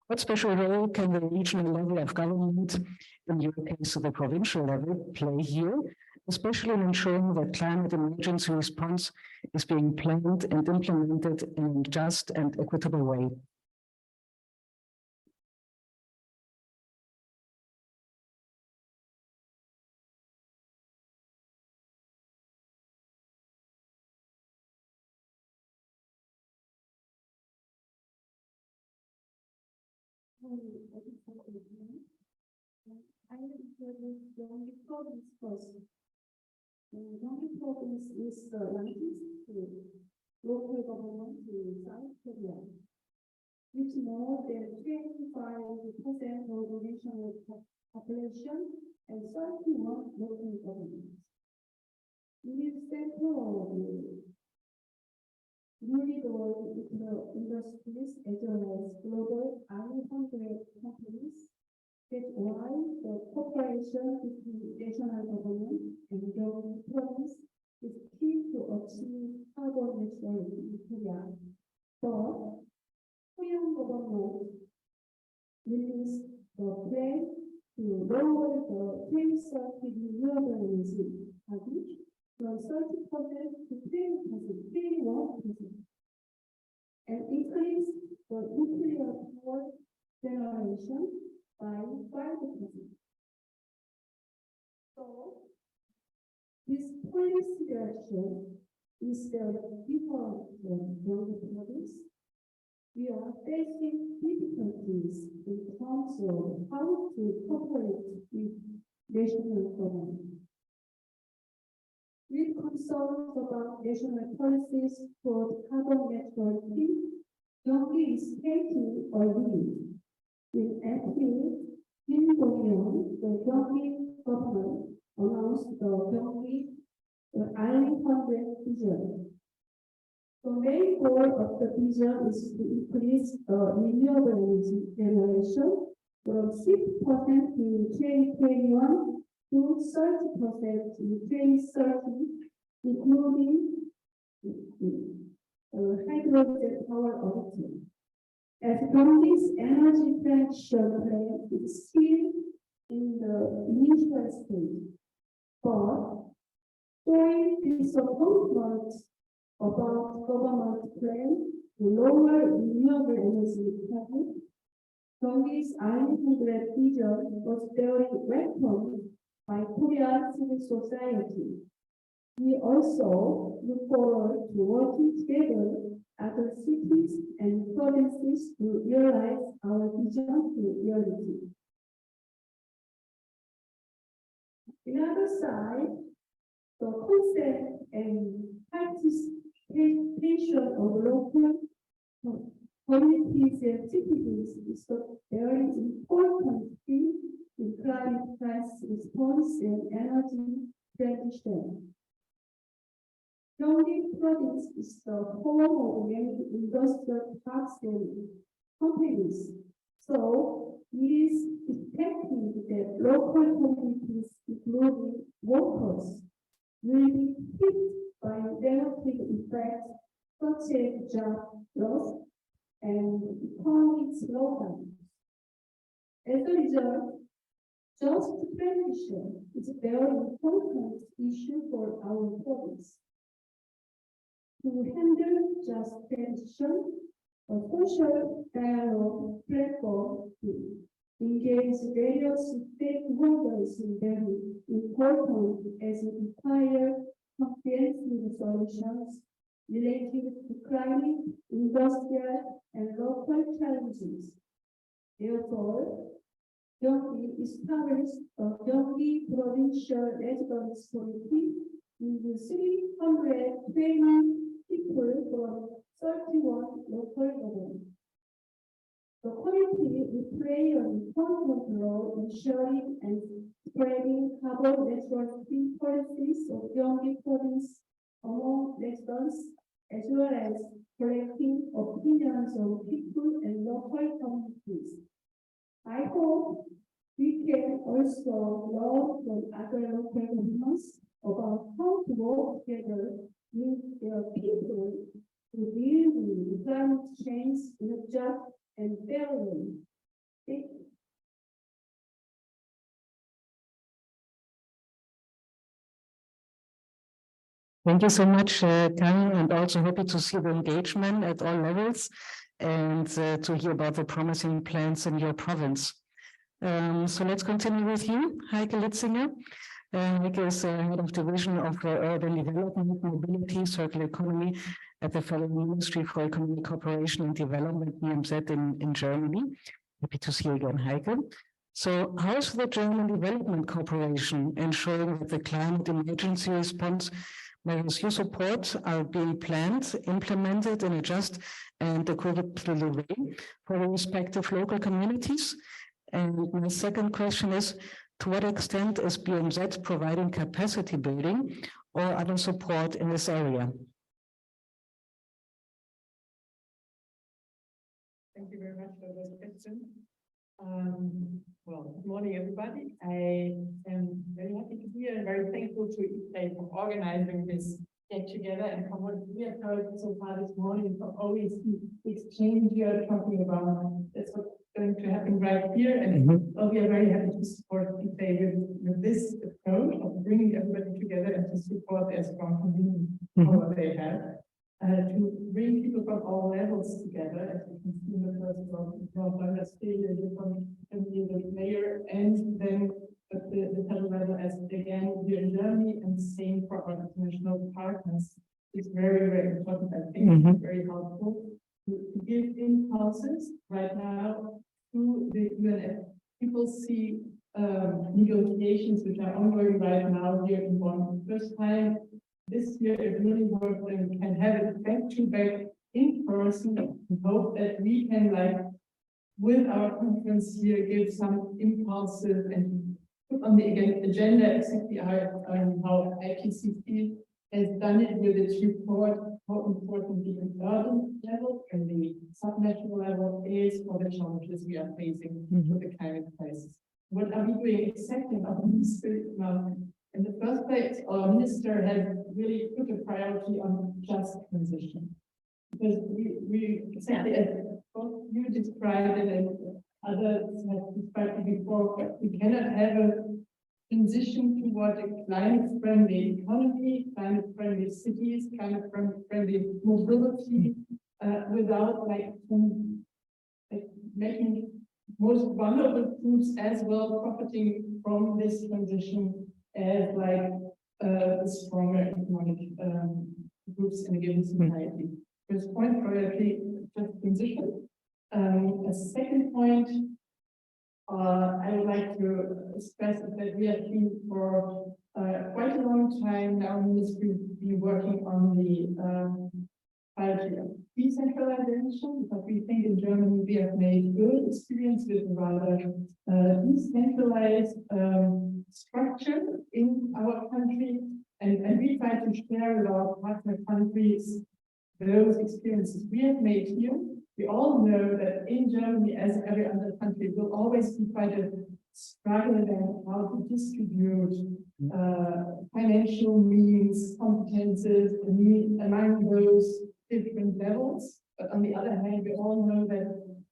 what special role can the regional level of government, in your case the provincial level, play here, especially in ensuring that climate emergency response is being planned and implemented in a just and equitable way? I represent Gyeonggi province first. Gyeonggi province is the largest local government in South Korea, with more than 25% of the national population and 31 local governments. It is center of newly developed industries as well as global 100 companies That's why the cooperation between national government and Gyeonggi province is key to achieve carbon neutrality in Korea. But Korean government released the plan to lower the 2030 renewable energy target from 30% to 20%, 21%, and increase the nuclear power generation by 5%. So, this policy direction is the different from the province. We are facing difficulties in terms of how to cooperate with national government. With concerns about national policies for carbon neutrality, Gyeonggi is taking a lead. In April, in Bonn, the Gyeonggi government announced the Gyeonggi Island 100 vision. The main goal of the vision is to increase renewable energy generation from 6% in 2021 to 30% in 2030, including hydrogen power origin. As Gyeonggi's energy transition plan is still in the initial stage, but showing disappointment about government plan to lower renewable energy target, Gyeonggi's Island 100 vision was very welcomed by Korean civil society. We also look forward to working together other cities and provinces to realize our vision to reality. On the other side, the concept and participation of local communities and citizens is a very important thing in climate crisis response and energy transition. Gyeonggi province is the home of many industrial parks and companies, so it is expected that local communities, including workers, will be hit by negative effects such as job loss and economic slowdown. As a result, just transition is a very important issue for our province. To handle just transition, a social dialogue platform to engage various stakeholders in very important as it requires comprehensive solutions related to climate, industrial, and local challenges. Therefore, Gyeonggi established a Gyeonggi Provincial Residence Committee with 320 people from 31 local governments. The committee will play an important role in sharing and spreading carbon neutrality policies of Gyeonggi province among residents, as well as collecting opinions of people and local communities. I hope we can also learn from other local governments about how to work together with their people to deal with climate change in a just and fair way. Thank you. Thank you so much, Karen, and also happy to see the engagement at all levels and to hear about the promising plans in your province. So let's continue with you, Heike Litzinger. Heike is Head of Division of Urban Development, Mobility, Circular Economy at the Federal Ministry for Economic Cooperation and Development, BMZ, in Germany. Happy to see you again, Heike. So how is the German development cooperation ensuring that the climate emergency response measures you support are being planned, implemented in a just and equitable way for the respective local communities? And my second question is, to what extent is BMZ providing capacity building or other support in this area? Thank you very much for this question. Well, good morning, everybody. I am very happy to be here and very thankful to equitable for organizing this get together, and from what we have heard so far this morning from always the exchange you are talking about. That's what's going to happen right here, and well, we are very happy to support equitable with this approach of bringing everybody together and to support their strong community power they have. To bring people from all levels together, as you can see in the first block, the mayor, and then the federal level as again here in Germany, and same for our international partners. It's very, very important. I think it's very helpful to give impulses right now to the UNF. People see negotiations which are ongoing right now here in Bonn. First time this year it really worked, and we can have it back to back in person. We hope that we can, like, with our conference here, give some impulses and put on the agenda exactly how IPCC has done it with its report, how important the urban level and the subnational level is for the challenges we are facing with the climate crisis. What are we doing exactly in our ministry now? In the first place, our minister has really put a priority on just transition. Because we exactly as both you described it and others have described it before, we cannot have a transition toward a climate-friendly economy, climate-friendly cities, climate-friendly mobility, without making most vulnerable groups as well profiting from this transition as the stronger economic groups in a given society. First point, priority, just transition. A second point I would like to stress is that we have been for quite a long time now in this ministry been working on the priority of decentralization, because we think in Germany we have made good experience with rather decentralized structure in our country, and we try to share with our partner countries those experiences we have made here. We all know that in Germany, as every other country, will always be quite a struggle then how to distribute financial means, competences among those different levels. But on the other hand, we all know that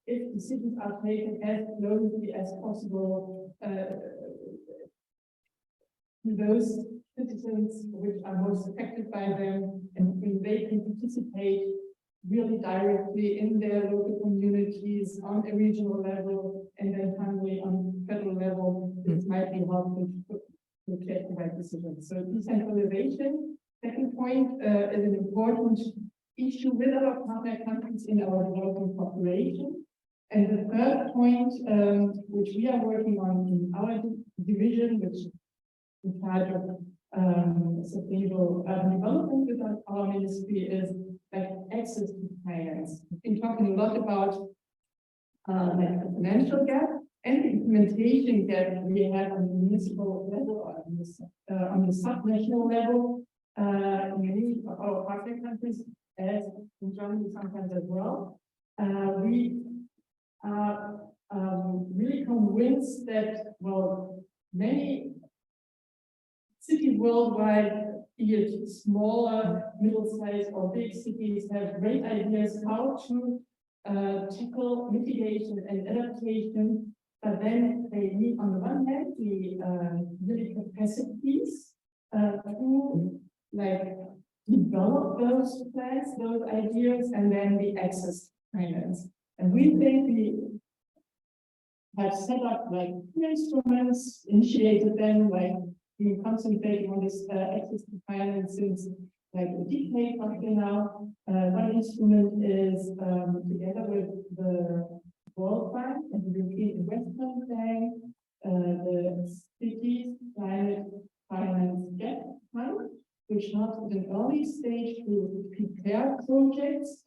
if decisions are taken as closely as possible to those citizens which are most affected by them, and when they can participate really directly in their local communities on a regional level, and then finally on federal level, it might be helpful to take the right decisions. So decentralization, second point, is an important issue with our partner countries in our development cooperation. And the third point, which we are working on in our division, which is in charge of sustainable urban development with our ministry, is access to finance. We've been talking a lot about the financial gap and the implementation gap we have on the municipal level, or on the subnational level, in many of our partner countries, as in Germany sometimes as well. We are really convinced that, well, many cities worldwide, be it smaller, middle-sized, or big cities, have great ideas how to tackle mitigation and adaptation, but then they need, on the one hand, the really capacities to develop those plans, those ideas, and then the access to finance. And we think we have set up instruments, initiated them, been concentrating on this access to finance since a decade until now. One instrument is together with the World Bank and the European Investment Bank, the Cities Climate Finance Gap Fund, which helps at an early stage to prepare projects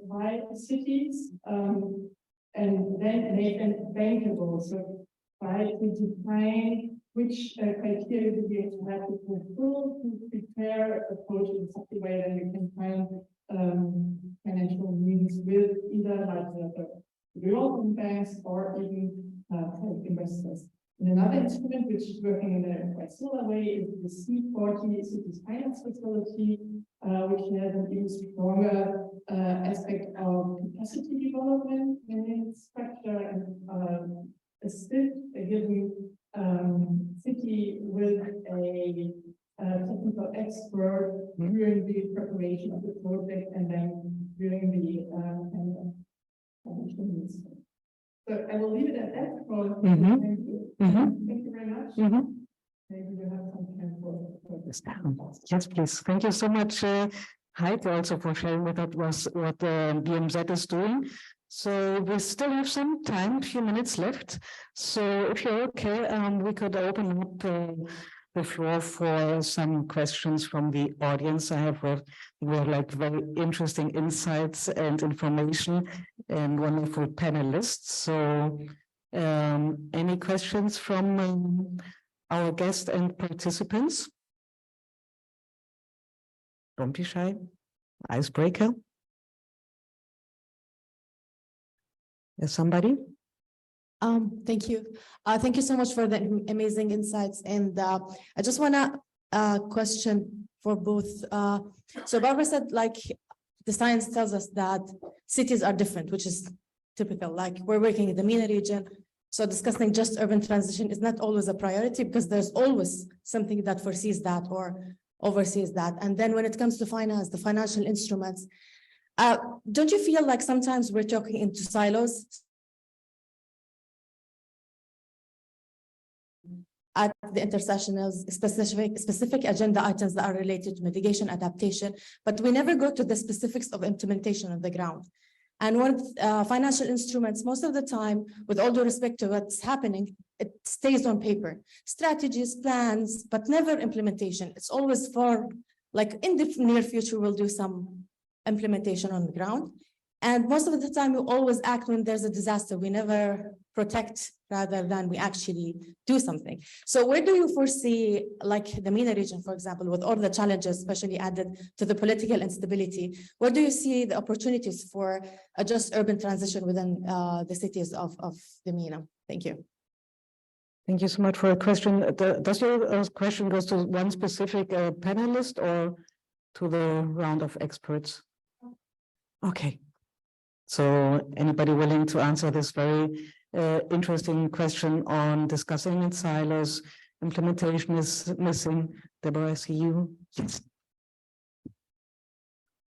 by cities and then make them bankable. So try to define which criteria do we have to fulfill to prepare a project in such a way that we can find financial means with either the development banks or even investors. And another instrument which is working in a quite similar way is the C40 Cities Finance Facility, which has an even stronger aspect of capacity development in its structure and assist a given city with a technical expert during the preparation of the project and then during the financial needs. So I will leave it at that for thank you. Thank you very much. Maybe we have some time for Yes, please. Thank you so much, Heike, also for sharing with us what BMZ is doing. So we still have some time, a few minutes left. So if you're okay, we could open up the floor for some questions from the audience. I have like very interesting insights and information and wonderful panelists. So any questions from our guests and participants? Don't be shy. Icebreaker. Is somebody? Thank you. Thank you so much for the amazing insights. And I just want to question for both. So Barbara said, like, the science tells us that cities are different, which is typical. Like, we're working in the MENA region. So discussing just urban transition is not always a priority because there's always something that foresees that or oversees that. And then when it comes to finance, the financial instruments, don't you feel like sometimes we're talking into silos? At the intersectionals, specific agenda items that are related to mitigation, adaptation, but we never go to the specifics of implementation on the ground. And with financial instruments, most of the time, with all due respect to what's happening, it stays on paper. Strategies, plans, but never implementation. It's always for, like, in the near future, we'll do some implementation on the ground. And most of the time, we always act when there's a disaster. We never protect rather than we actually do something. So where do you foresee, like the MENA region, for example, with all the challenges, especially added to the political instability, where do you see the opportunities for a just urban transition within the cities of the MENA? Thank you. Thank you so much for a question. Does your question go to one specific panelist or to the round of experts? Okay. So anybody willing to answer this very interesting question on discussing in silos, implementation is missing. Deborah, I see you. Yes.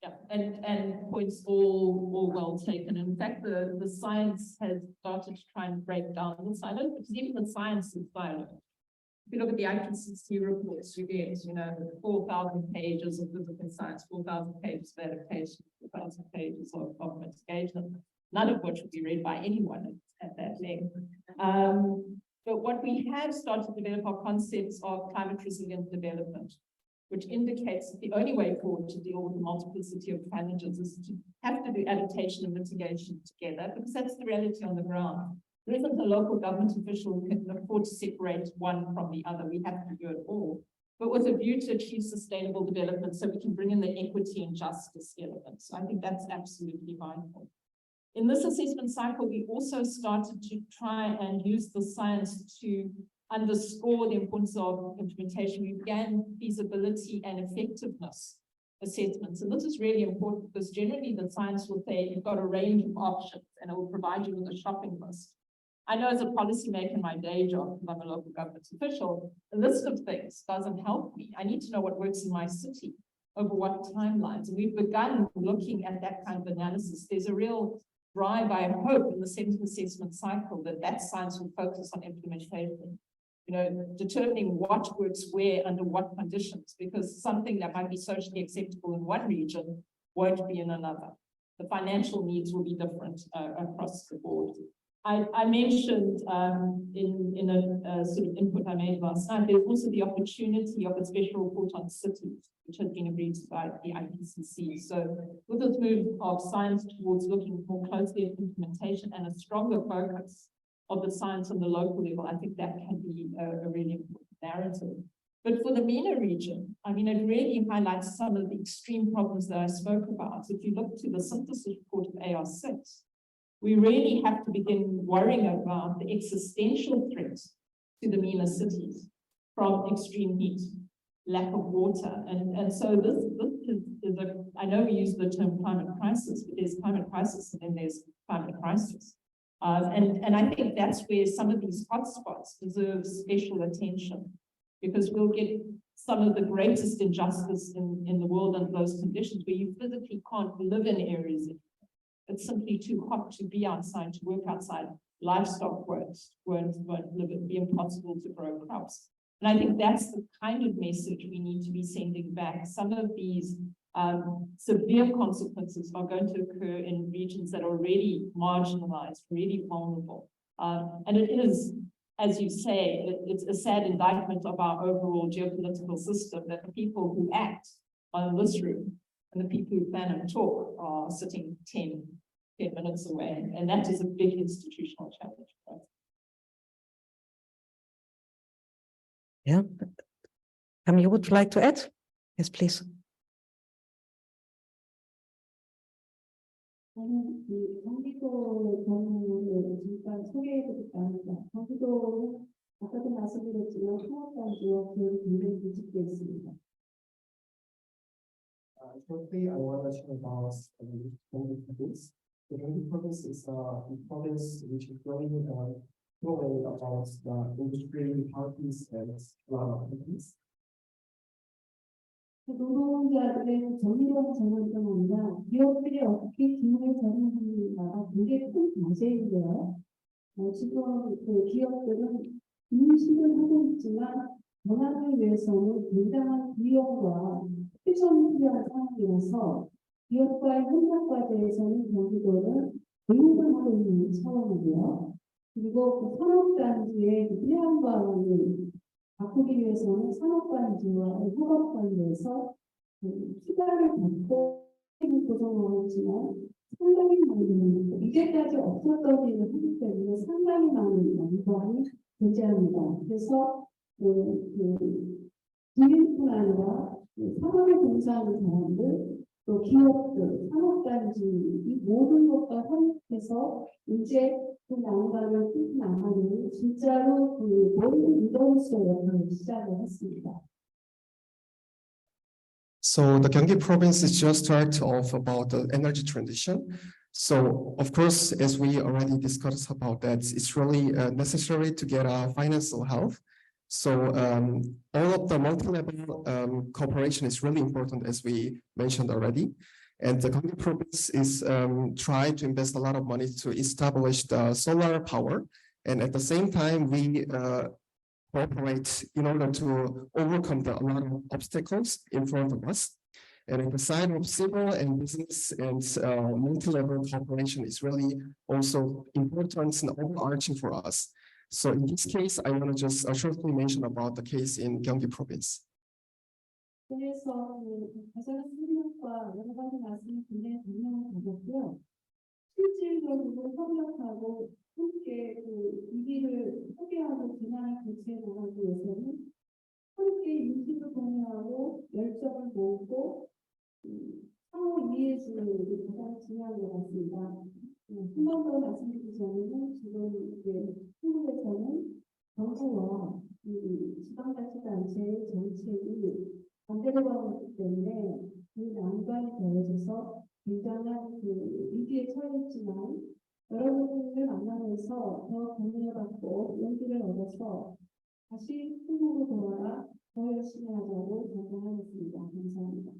Yeah, and points all well taken. In fact, the science has started to try and break down the silos, because even the science is siloed. If you look at the IPCC reports, you get, 4,000 pages of physical science, 4,000 pages of adaptation, 4,000 pages of mitigation, none of which would be read by anyone at that length. But what we have started to develop are concepts of climate resilient development, which indicates that the only way forward to deal with the multiplicity of challenges is to have to do adaptation and mitigation together, because that's the reality on the ground. There isn't a local government official who can afford to separate one from the other. We have to do it all, but with a view to achieve sustainable development so we can bring in the equity and justice elements. So I think that's absolutely vital. In this assessment cycle, we also started to try and use the science to underscore the importance of implementation. We began feasibility and effectiveness assessments. And this is really important because generally the science will say you've got a range of options and it will provide you with a shopping list. I know as a policymaker in my day job, because I'm a local government official, a list of things doesn't help me. I need to know what works in my city over what timelines. And we've begun looking at that kind of analysis. There's a real drive, I hope, in the 7th assessment cycle that science will focus on implementation. Determining what works where under what conditions, because something that might be socially acceptable in one region won't be in another. The financial needs will be different across the board. I mentioned in a sort of input I made last night, there's also the opportunity of a special report on cities, which has been agreed to by the IPCC. So with this move of science towards looking more closely at implementation and a stronger focus of the science on the local level, I think that can be a really important narrative. But for the MENA region, I mean, it really highlights some of the extreme problems that I spoke about. If you look to the synthesis report of AR6, we really have to begin worrying about the existential threats to the MENA cities from extreme heat, lack of water. And so this is I know we use the term climate crisis, but there's climate crisis and then there's climate crisis. And I think that's where some of these hotspots deserve special attention, because we'll get some of the greatest injustice in the world under those conditions where you physically can't live in areas. It's simply too hot to be outside, to work outside. Livestock won't live. It'd be impossible to grow crops. And I think that's the kind of message we need to be sending back. Some of these severe consequences are going to occur in regions that are already marginalized, really vulnerable. And it is, as you say, it's a sad indictment of our overall geopolitical system that the people who act are in this room and the people who plan and talk are sitting 10 minutes away. And that is a big institutional challenge for us. Yeah. You would like to add? Yes, please. 저는 이 경기도 경우를 잠깐 소개해드릴까 합니다. 경기도는 아까도 말씀드렸지만 산업단지와 교육 굉장히 밀집되어 있습니다. Shortly, I want to share about the Bonn province. The Bonn province is a province which is growing about the industry parties and a lot of companies. 노동자들의 정의로운 생활뿐 아니라 기업들이 어떻게 기능을 적용하는가가 굉장히 큰 과제인데요. 지금 그 기업들은 인식을 하고 있지만 변화를 위해서는 굉장한 비용과 투자가 필요한 상황이라서 기업과의 협력 과제에서는 경기도는 교육을 하고 있는 차원이고요. 그리고 그 산업단지의 필요한 방안을 바꾸기 위해서는 산업단지와 협업관계에서 투자를 받고 구성하고 있지만 상당히 많은 이제까지 없었던 일을 하기 때문에 상당히 많은 난관이 존재합니다. 그래서 국민뿐 아니라 산업에 종사하는 사람들, 또 기업들, 산업단지 이 모든 것과 협력해서 이제 그 난관을 풀어나가는 진짜로 그 모든 운동수의 역할을 시작을 했습니다. So the Gyeonggi province is just start off about the energy transition. So of course, as we already discussed about that, it's really necessary to get a financial health. So all of the multi-level cooperation is really important, as we mentioned already. And the Gyeonggi province is trying to invest a lot of money to establish the solar power. And at the same time, we cooperate in order to overcome a lot of obstacles in front of us. And at the side of civil and business and multi-level cooperation is really also important and overarching for us. So in this case, I want to just shortly mention about the case in Gyeonggi province. 그래서 가장 협력과 여러 가지 말씀을 굉장히 분명히 가졌고요. 실질적으로 협력하고 함께 이 길을 소개하고 진앙을 같이 나가기 위해서는 함께 인식을 공유하고 열정을 모으고 상호 이해해주는 가장 중요한 것 같습니다. 한 번 더 말씀드리자면 지금 이제 한국에서는 정부와 지방자치단체의 정책이 반대로 가고 있기 때문에 그 난관이 더해져서 굉장한 위기에 처했지만 여러분을 만나면서 더 격려를 받고 용기를 얻어서 다시 한국으로 돌아가 더 열심히 하자고 결정하였습니다. 감사합니다.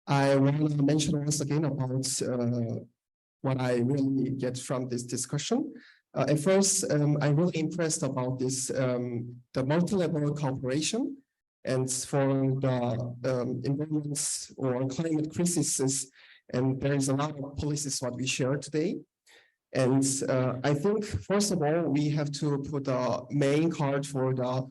I want to mention once again about what I really get from this discussion. At first, I'm really impressed about this, the multi-level cooperation and for the environments or climate crises. And there is a lot of policies what we share today. And I think, first of all, we have to put the main card for the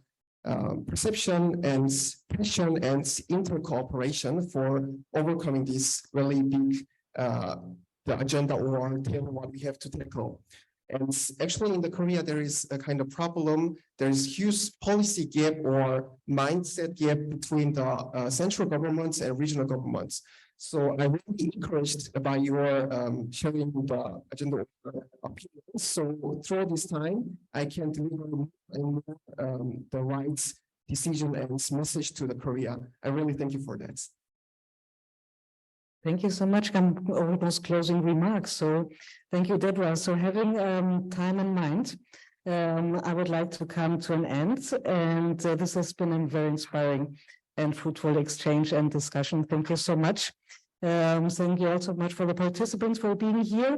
perception and passion and inter-cooperation for overcoming this really big the agenda or table what we have to tackle. And actually in the Korea, there is a kind of problem. There is huge policy gap or mindset gap between the central governments and regional governments. So I'm really encouraged by your sharing the agenda opinions. So through this time, I can deliver the right decision and message to the Korea. I really thank you for that. Thank you so much. I'm almost closing remarks. So thank you, Deborah. So having time in mind, I would like to come to an end. And this has been a very inspiring and fruitful exchange and discussion. Thank you so much. Thank you also much for the participants for being here.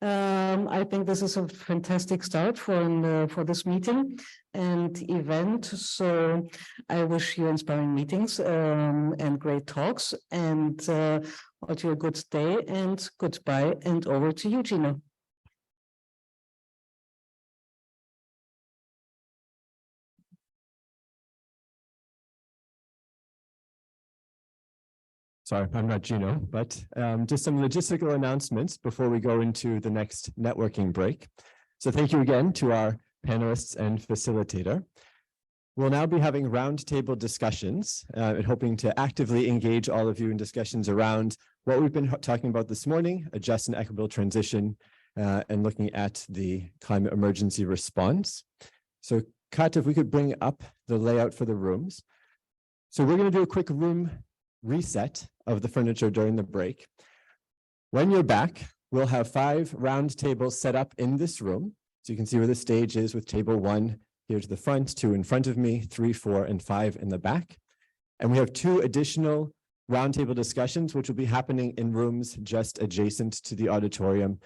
I think this is a fantastic start for this meeting and event. So I wish you inspiring meetings and great talks, and wish you a good day and goodbye, and over to you, Gino. Sorry, I'm not Gino, but just some logistical announcements before we go into the next networking break. So thank you again to our panelists and facilitator. We'll now be having roundtable discussions and hoping to actively engage all of you in discussions around what we've been talking about this morning, a just and equitable transition, and looking at the climate emergency response. So Kat, if we could bring up the layout for the rooms. So we're going to do a quick room reset of the furniture during the break. When you're back, we'll have 5 round tables set up in this room. So you can see where the stage is with table 1 here to the front, 2 in front of me, 3, 4, and 5 in the back. And we have 2 additional roundtable discussions, which will be happening in rooms just adjacent to the auditorium.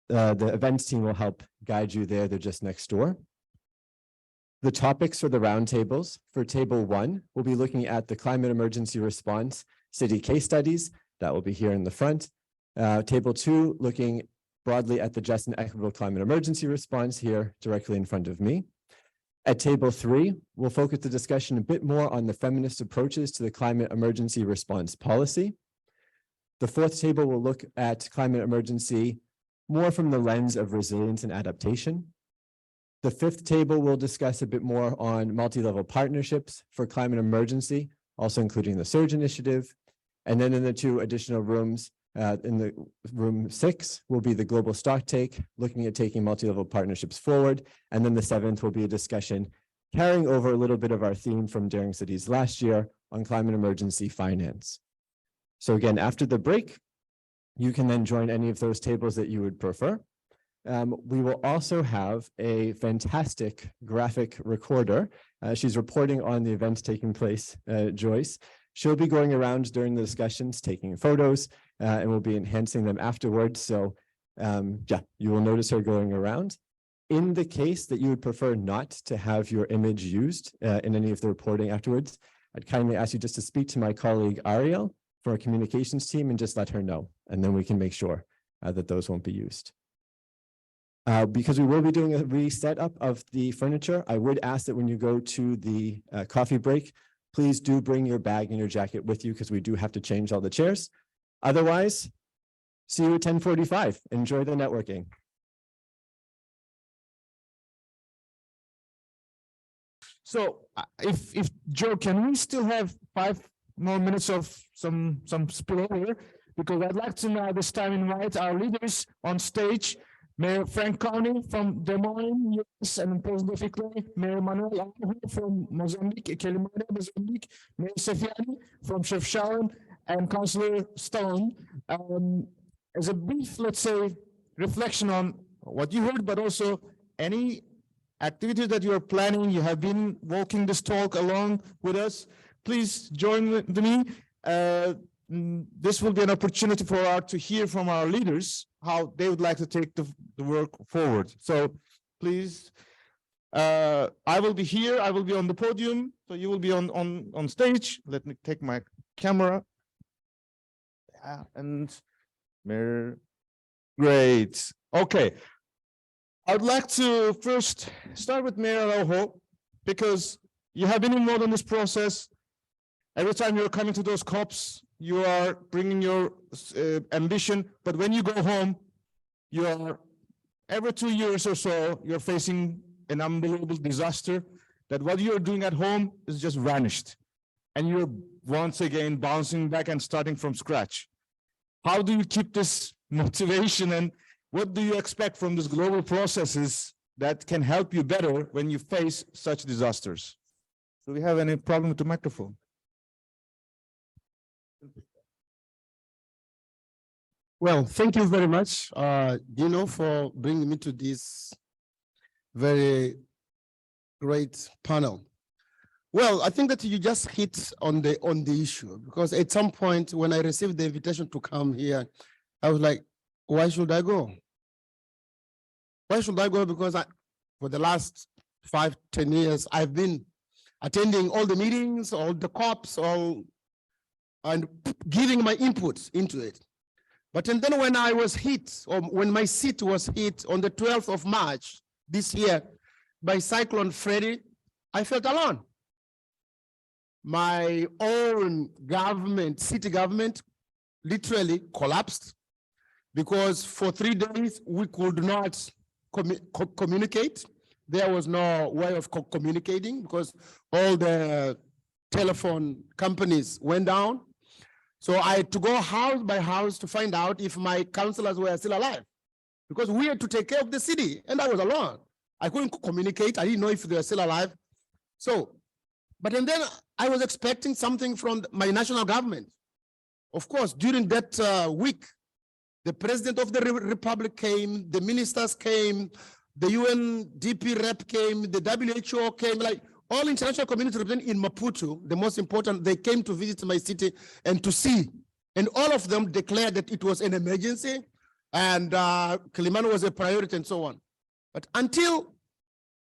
The events team will help guide you there. They're just next door. The topics for the roundtables. For table 1, we'll be looking at the climate emergency response city case studies. That will be here in the front. Table 2, looking broadly at the just and equitable climate emergency response here directly in front of me. At table 3, we'll focus the discussion a bit more on the feminist approaches to the climate emergency response policy. The 4th table will look at climate emergency more from the lens of resilience and adaptation. The 5th table will discuss a bit more on multi-level partnerships for climate emergency, also including the Surge Initiative. And then in the 2 additional rooms, in the room 6 will be the global stocktake, looking at taking multi-level partnerships forward. And then the 7th will be a discussion carrying over a little bit of our theme from Daring Cities last year on climate emergency finance. So again, after the break, you can then join any of those tables that you would prefer. We will also have a fantastic graphic recorder. She's reporting on the events taking place, Joyce. She'll be going around during the discussions, taking photos, and we'll be enhancing them afterwards. So yeah, you will notice her going around. In the case that you would prefer not to have your image used in any of the reporting afterwards, I'd kindly ask you just to speak to my colleague Ariel from our communications team and just let her know, and then we can make sure that those won't be used. Because we will be doing a reset up of the furniture, I would ask that when you go to the coffee break, please do bring your bag and your jacket with you because we do have to change all the chairs. Otherwise, see you at 10:45. Enjoy the networking. So if Joe, can we still have 5 more minutes of some spillover? Because I'd like to now this time invite our leaders on stage. Mayor Frank Carney from Des Moines, US, and specifically Mayor Manuel from Mozambique, Quelimane, Mozambique, Mayor Sefiani from Chef Sharon, and Councillor Stone. As a brief, let's say, reflection on what you heard, but also any activities that you are planning, you have been walking this talk along with us, please join with me. This will be an opportunity for us to hear from our leaders how they would like to take the work forward. So please, I will be here, I will be on the podium, so you will be on stage. Let me take my camera. Yeah, and Mayor, great. Okay. I'd like to first start with Mayor Araujo, because you have been involved in this process. Every time you're coming to those COPs, you are bringing your ambition, but when you go home, you are every 2 years or so, you're facing an unbelievable disaster that what you're doing at home is just vanished. and you're once again bouncing back and starting from scratch. How do you keep this motivation, and what do you expect from these global processes that can help you better when you face such disasters? Do we have any problem with the microphone? Well, thank you very much, Dino, for bringing me to this very great panel. Well, I think that you just hit on the issue, because at some point when I received the invitation to come here, I was like, why should I go? Why should I go? Because for the last 5-10 years, I've been attending all the meetings, all the COPs, and giving my input into it. But and then when I was hit, or when my seat was hit on the 12th of March this year by Cyclone Freddy, I felt alone. My own government, city government, literally collapsed, because for 3 days we could not communicate. There was no way of communicating because all the telephone companies went down. So I had to go house by house to find out if my councillors were still alive, because we had to take care of the city, and I was alone. I couldn't communicate. I didn't know if they were still alive. So, but and then I was expecting something from my national government. Of course, during that week, the president of the republic came, the ministers came, the UNDP rep came, the WHO came, like all international community represented in Maputo, the most important, they came to visit my city and to see. And all of them declared that it was an emergency and Kilimani was a priority and so on. But until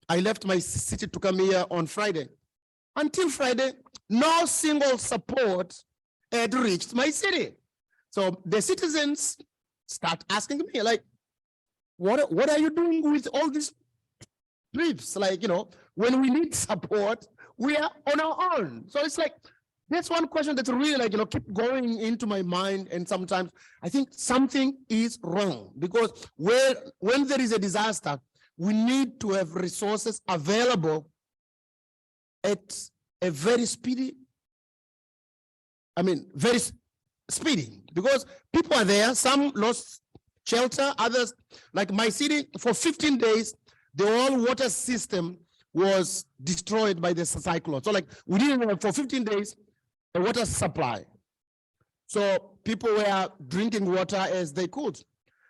I left my city to come here on Friday, until Friday, no single support had reached my city. So the citizens start asking me, like, what are you doing with all these trips? Like, you know, when we need support, we are on our own. So it's like, that's one question that's really like, you know, keep going into my mind. And sometimes I think something is wrong, because when there is a disaster, we need to have resources available at a very speedy, very speedy, because people are there, some lost shelter, others, like my city, for 15 days, the whole water system was destroyed by the cyclone. So like we didn't have for 15 days a water supply. So people were drinking water as they could,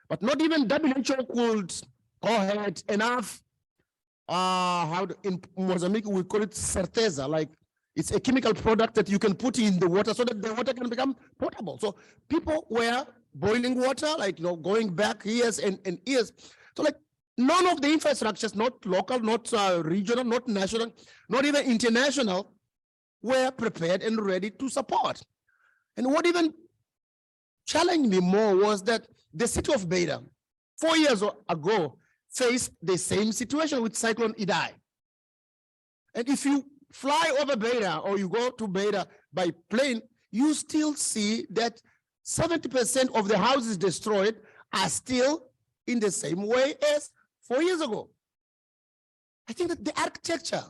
but not even WHO could go ahead enough. In Mozambique, we call it certeza, like it's a chemical product that you can put in the water so that the water can become potable. So people were boiling water, like, you know, going back years and years. So like none of the infrastructures, not local, not regional, not national, not even international, were prepared and ready to support. And what even challenged me more was that the city of Beira, 4 years ago, faced the same situation with Cyclone Idai. And if you fly over Beira or you go to Beira by plane, you still see that 70% of the houses destroyed are still in the same way as 4 years ago. I think that the architecture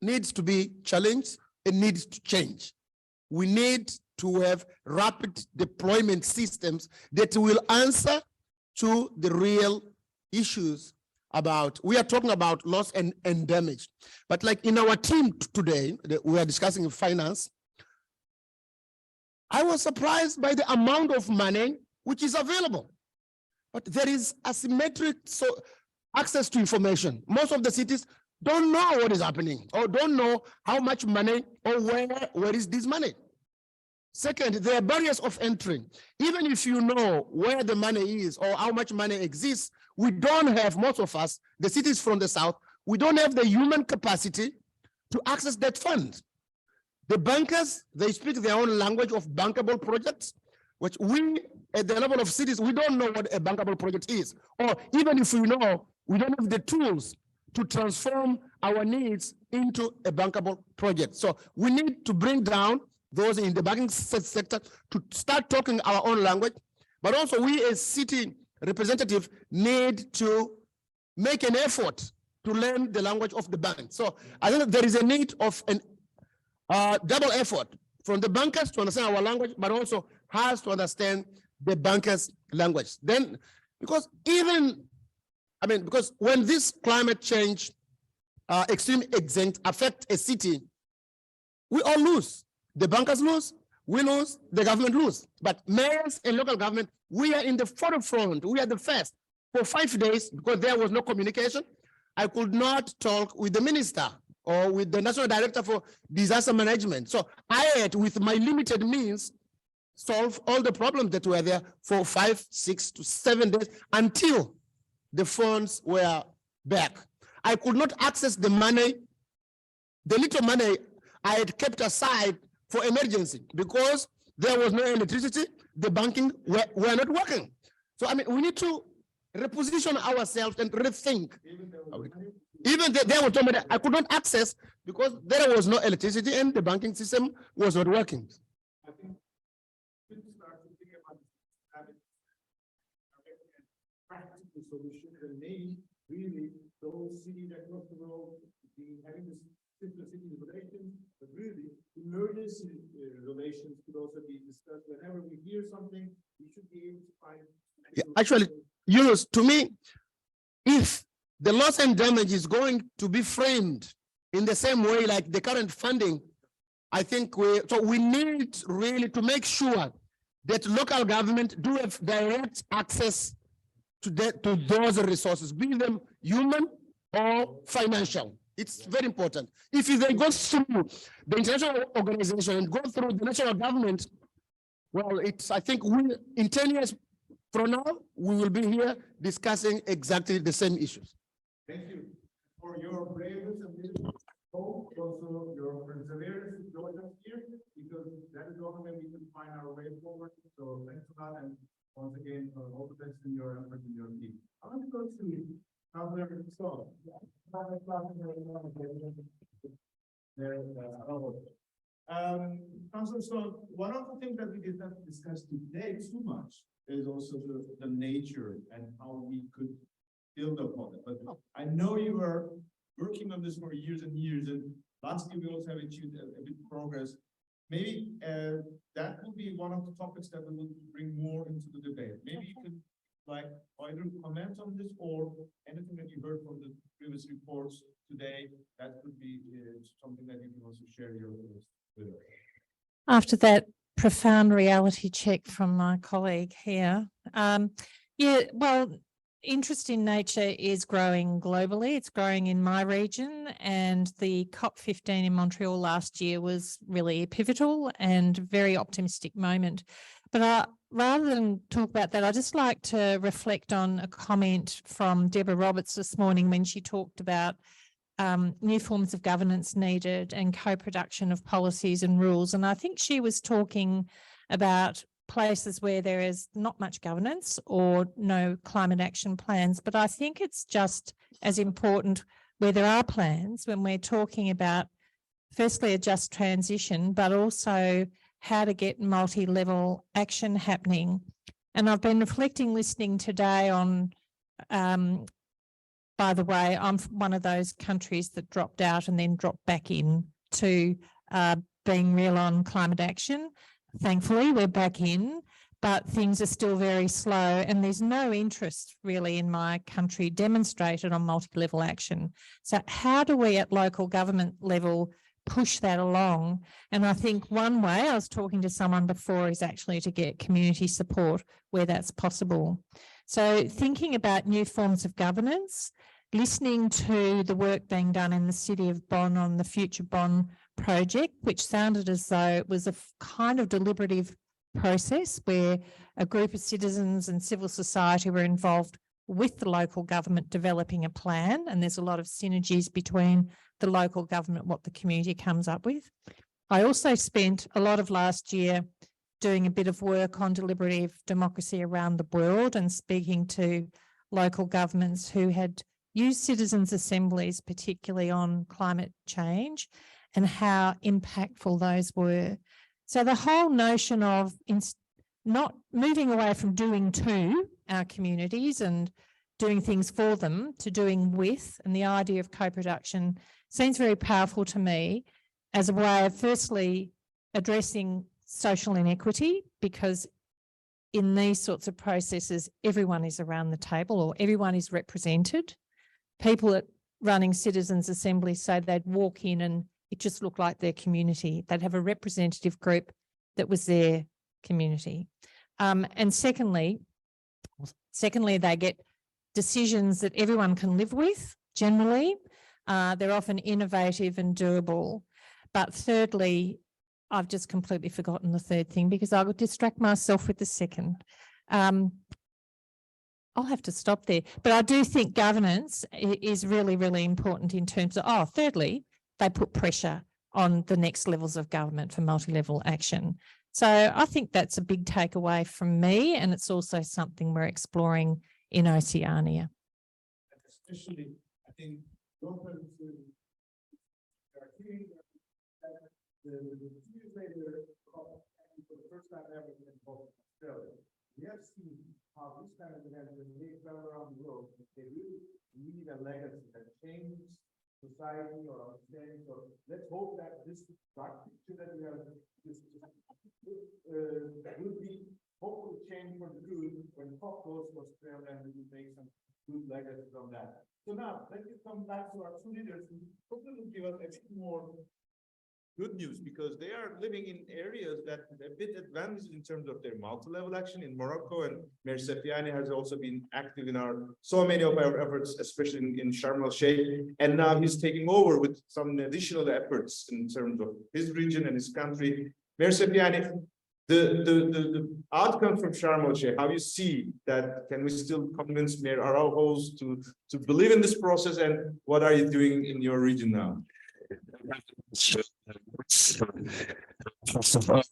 needs to be challenged and needs to change. We need to have rapid deployment systems that will answer to the real issues about, we are talking about loss and damage. But like in our team today, we are discussing finance. I was surprised by the amount of money which is available. But there is asymmetric access to information. Most of the cities don't know what is happening or don't know how much money or where is this money. Second, there are barriers of entry. Even if you know where the money is or how much money exists, we don't have, most of us, the cities from the south, we don't have the human capacity to access that fund. The bankers, they speak their own language of bankable projects, which we, at the level of cities, we don't know what a bankable project is. Or even if we know, we don't have the tools to transform our needs into a bankable project. So we need to bring down those in the banking sector to start talking our own language, but also we as city representatives need to make an effort to learn the language of the bank. So I think there is a need of double effort from the bankers to understand our language, but also has to understand the bankers' language. Then, because because when this climate change, extreme event affect a city, we all lose. The bankers lose, we lose, the government lose. But mayors and local government, we are in the forefront. We are the first. For 5 days, because there was no communication, I could not talk with the minister or with the national director for disaster management. So I had, with my limited means, solve all the problems that were there for 5, 6 to 7 days until the funds were back. I could not access the money, the little money I had kept aside for emergency, because there was no electricity, the banking were not working. So we need to reposition ourselves and rethink. Even there was somebody I could not access because there was no electricity and the banking system was not working. I think we should start to think about practical solutions, and maybe really those cities across the world having this simpler city relations, but really emergency relations could also be discussed. Whenever we hear something, we should be able to find. Actually, Yunus, to me, if the loss and damage is going to be framed in the same way like the current funding, I think we need really to make sure that local government do have direct access to those resources, be them human or financial. It's very important. If they go through the international organization and go through the national government, well, I think in 10 years from now, we will be here discussing exactly the same issues. Thank you for your braveness and leadership. Also your perseverance to join us here, because that is the only way we can find our way forward. So thanks a lot, and once again, all the best in your effort and your team. I want to go to Councilor Stone. Councilor Stone, one of the things that we did not discuss today too much is also the nature and how we could build upon it. But I know you are working on this for years and years, and last year we also have achieved a bit of progress. Maybe that will be one of the topics that we will bring more into the debate. Maybe you can either comment on this or anything that you heard from the previous reports today. That could be something that you can also share your views with us. After that profound reality check from my colleague here, interest in nature is growing globally. It's growing in my region, and the COP15 in Montreal last year was really pivotal and very optimistic moment. But rather than talk about that, I'd just like to reflect on a comment from Deborah Roberts this morning when she talked about new forms of governance needed and co-production of policies and rules. And I think she was talking about places where there is not much governance or no climate action plans. But I think it's just as important where there are plans, when we're talking about firstly a just transition, but also how to get multi-level action happening. And I've been reflecting, listening today on, by the way, I'm one of those countries that dropped out and then dropped back in to being real on climate action. Thankfully, we're back in, but things are still very slow, and there's no interest really in my country demonstrated on multi-level action. So how do we at local government level push that along? And I think one way, I was talking to someone before, is actually to get community support where that's possible. So thinking about new forms of governance, listening to the work being done in the city of Bonn on the Future Bonn project, which sounded as though it was a kind of deliberative process where a group of citizens and civil society were involved with the local government developing a plan, and there's a lot of synergies between the local government, what the community comes up with. I also spent a lot of last year doing a bit of work on deliberative democracy around the world and speaking to local governments who had used citizens' assemblies, particularly on climate change, and how impactful those were. So the whole notion of not moving away from doing to our communities and doing things for them to doing with, and the idea of co-production seems very powerful to me. as a way of firstly addressing social inequity, because in these sorts of processes, everyone is around the table or everyone is represented. People at running citizens' assemblies say they'd walk in and it just looked like their community. They'd have a representative group that was their community. And secondly, they get decisions that everyone can live with generally. They're often innovative and doable. But thirdly, I've just completely forgotten the third thing because I would distract myself with the second. I'll have to stop there. But I do think governance is really, really important in terms of, thirdly, they put pressure on the next levels of government for multi-level action. So I think that's a big takeaway from me, and it's also something we're exploring in Oceania. Especially, I think, the years later, for the first time ever in Australia, we have seen how this kind of event, when they travel around the world, they really leave a legacy that changes society or understanding. So let's hope that this dark picture that we have will be hopefully changed for the good when COP goes to Australia, and we will make some good legacy from that. So now let me come back to our two leaders who hopefully will give us a bit more good news, because they are living in areas that are a bit advanced in terms of their multi-level action in Morocco, and Mayor Sefiani has also been active in so many of our efforts, especially in Sharm el-Sheikh, and now he's taking over with some additional efforts in terms of his region and his country. Mayor Sefiani, the outcome from Sharm el-Sheikh, how you see that? Can we still convince Mayor Araujo's to believe in this process, and what are you doing in your region now? First of all,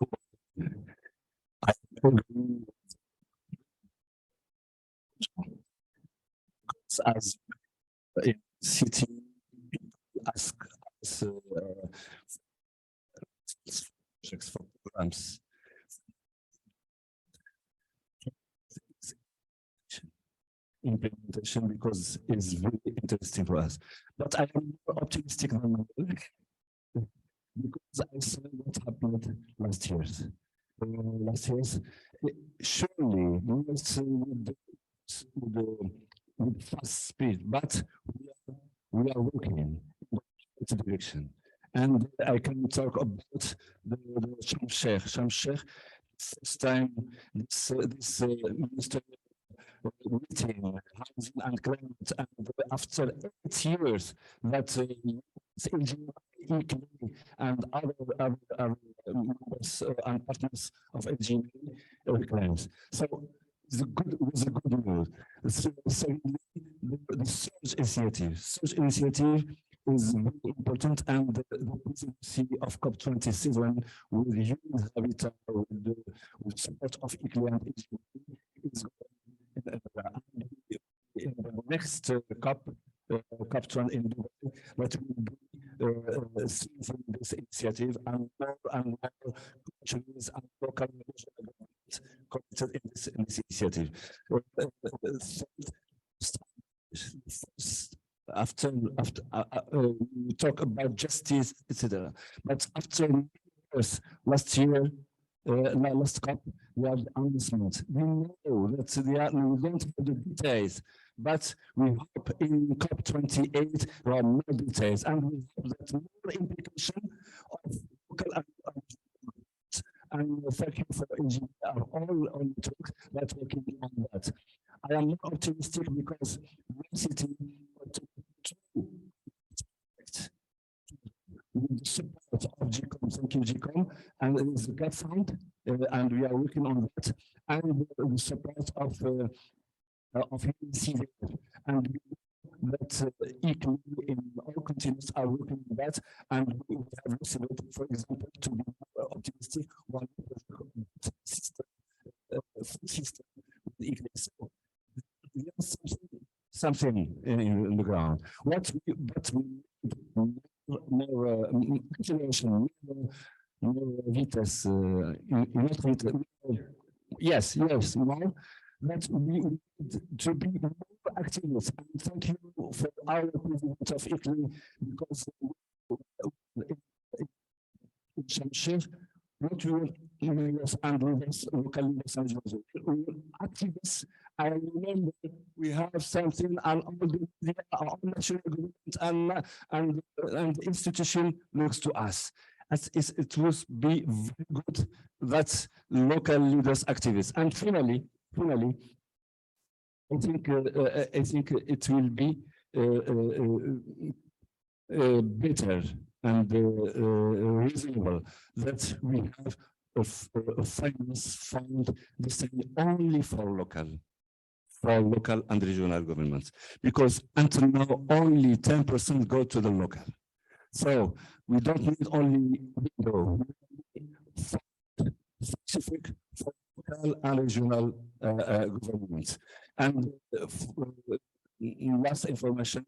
I agree as a city ask us projects for programs. Implementation, because it's very interesting for us. But I am more optimistic than because I saw what happened last year. Surely with fast speed, but we are working in that direction. And I can talk about the Sharm el-Sheikh. First time this minister meeting housing and climate, and after 8 years that and other members and partners of engineering claims. So it was a good news. So the SURGE initiative is very important, and the presidency of COP27 with human habitat, with support of ICLEI and engineering is in the next COP20 in Dubai, that will be seizing this initiative, and more countries and local governments committed in this initiative. After we talk about justice, etc. But after years, last year, last COP, we have announcement. We know that we don't have the details, but we hope in COP28 there are more details, and we hope that more implication of local and thank you for all on talk that working on that. I am more optimistic because one city with the support of GCOM, thank you GCOM, and it is a GAP fund, and we are working on that, and the support of UNCV, and that equally in all continents are working on that, and we have listened, for example, to be more optimistic, one system with equally. So there's something in the ground. But we more acceleration, more Vitas, yes, more. That we need to be more activists. And thank you for our president of Italy, because what will leaders and leaders, local leaders and activists. I remember we have something and all the our national government and institution looks to us. It will be very good that local leaders, activists, and finally, I think it will be better and reasonable that we have a finance fund destined only for local and regional governments, because until now only 10% go to the local. So we don't need only window, specific for local and regional governments. And last information,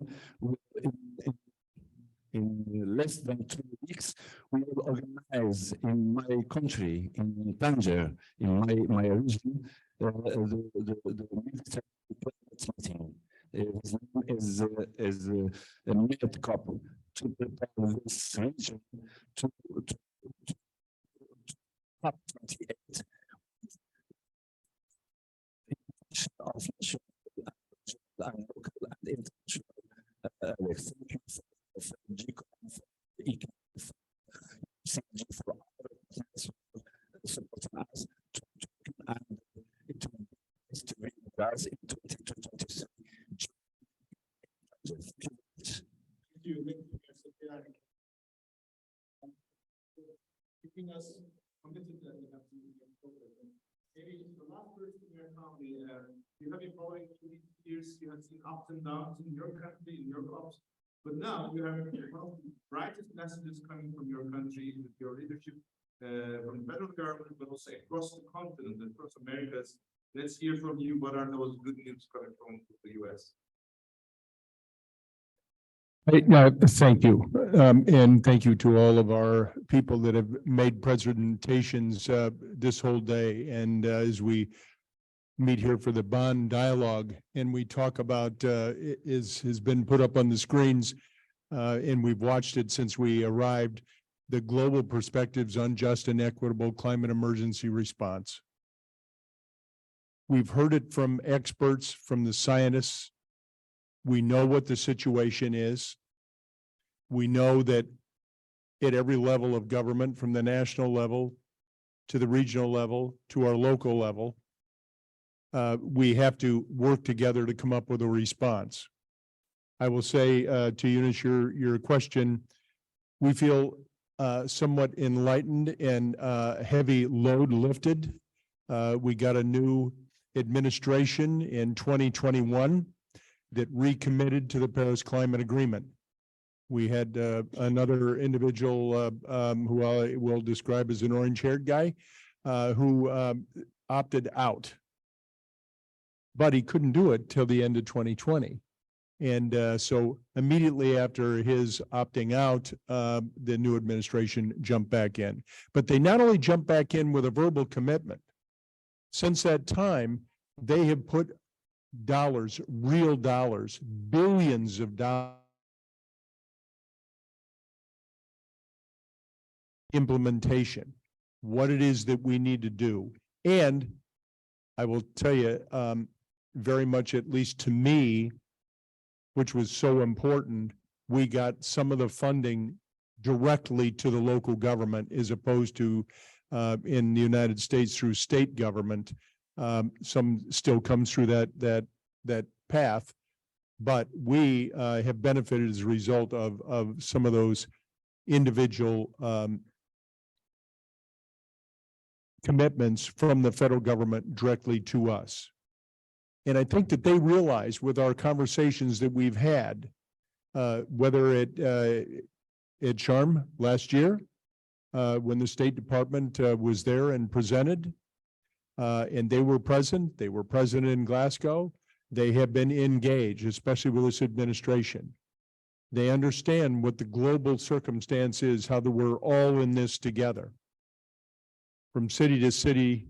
in less than 2 weeks, we will organize in my country, in Tangier, in my region, the military meeting. His name is a MedCop to prepare this region to COP28 of national and local and international. Thank you for supporting us and it will be to bring us in 2023. Keeping us committed that we have to maybe the last person in your family, you have been following these years, you have seen ups and downs in your country, in your crops, but now you have one of the brightest messages coming from your country with your leadership from the federal government, but also across the continent, across Americas. Let's hear from you. What are those good news coming from the US? Thank you. And thank you to all of our people that have made presentations this whole day. And as we meet here for the Bonn Dialogue and we talk about, has been put up on the screens and we've watched it since we arrived, the global perspectives on just and equitable climate emergency response. We've heard it from experts, from the scientists. We know what the situation is. We know that at every level of government, from the national level to the regional level to our local level, we have to work together to come up with a response. I will say to Eunice, your question, we feel somewhat enlightened and heavy load lifted. We got a new administration in 2021 that recommitted to the Paris Climate Agreement. We had another individual who I will describe as an orange-haired guy who opted out. But he couldn't do it till the end of 2020. And so immediately after his opting out, the new administration jumped back in. But they not only jumped back in with a verbal commitment. Since that time, they have put dollars, real dollars, billions of dollars implementation, what it is that we need to do. And I will tell you, very much, at least to me, which was so important, we got some of the funding directly to the local government as opposed to in the United States through state government. Some still comes through that path, but we have benefited as a result of some of those individual commitments from the federal government directly to us. And I think that they realize with our conversations that we've had, whether at Sharm last year, when the State Department was there and presented, and they were present in Glasgow, they have been engaged, especially with this administration. They understand what the global circumstance is, how that we're all in this together. From city to city,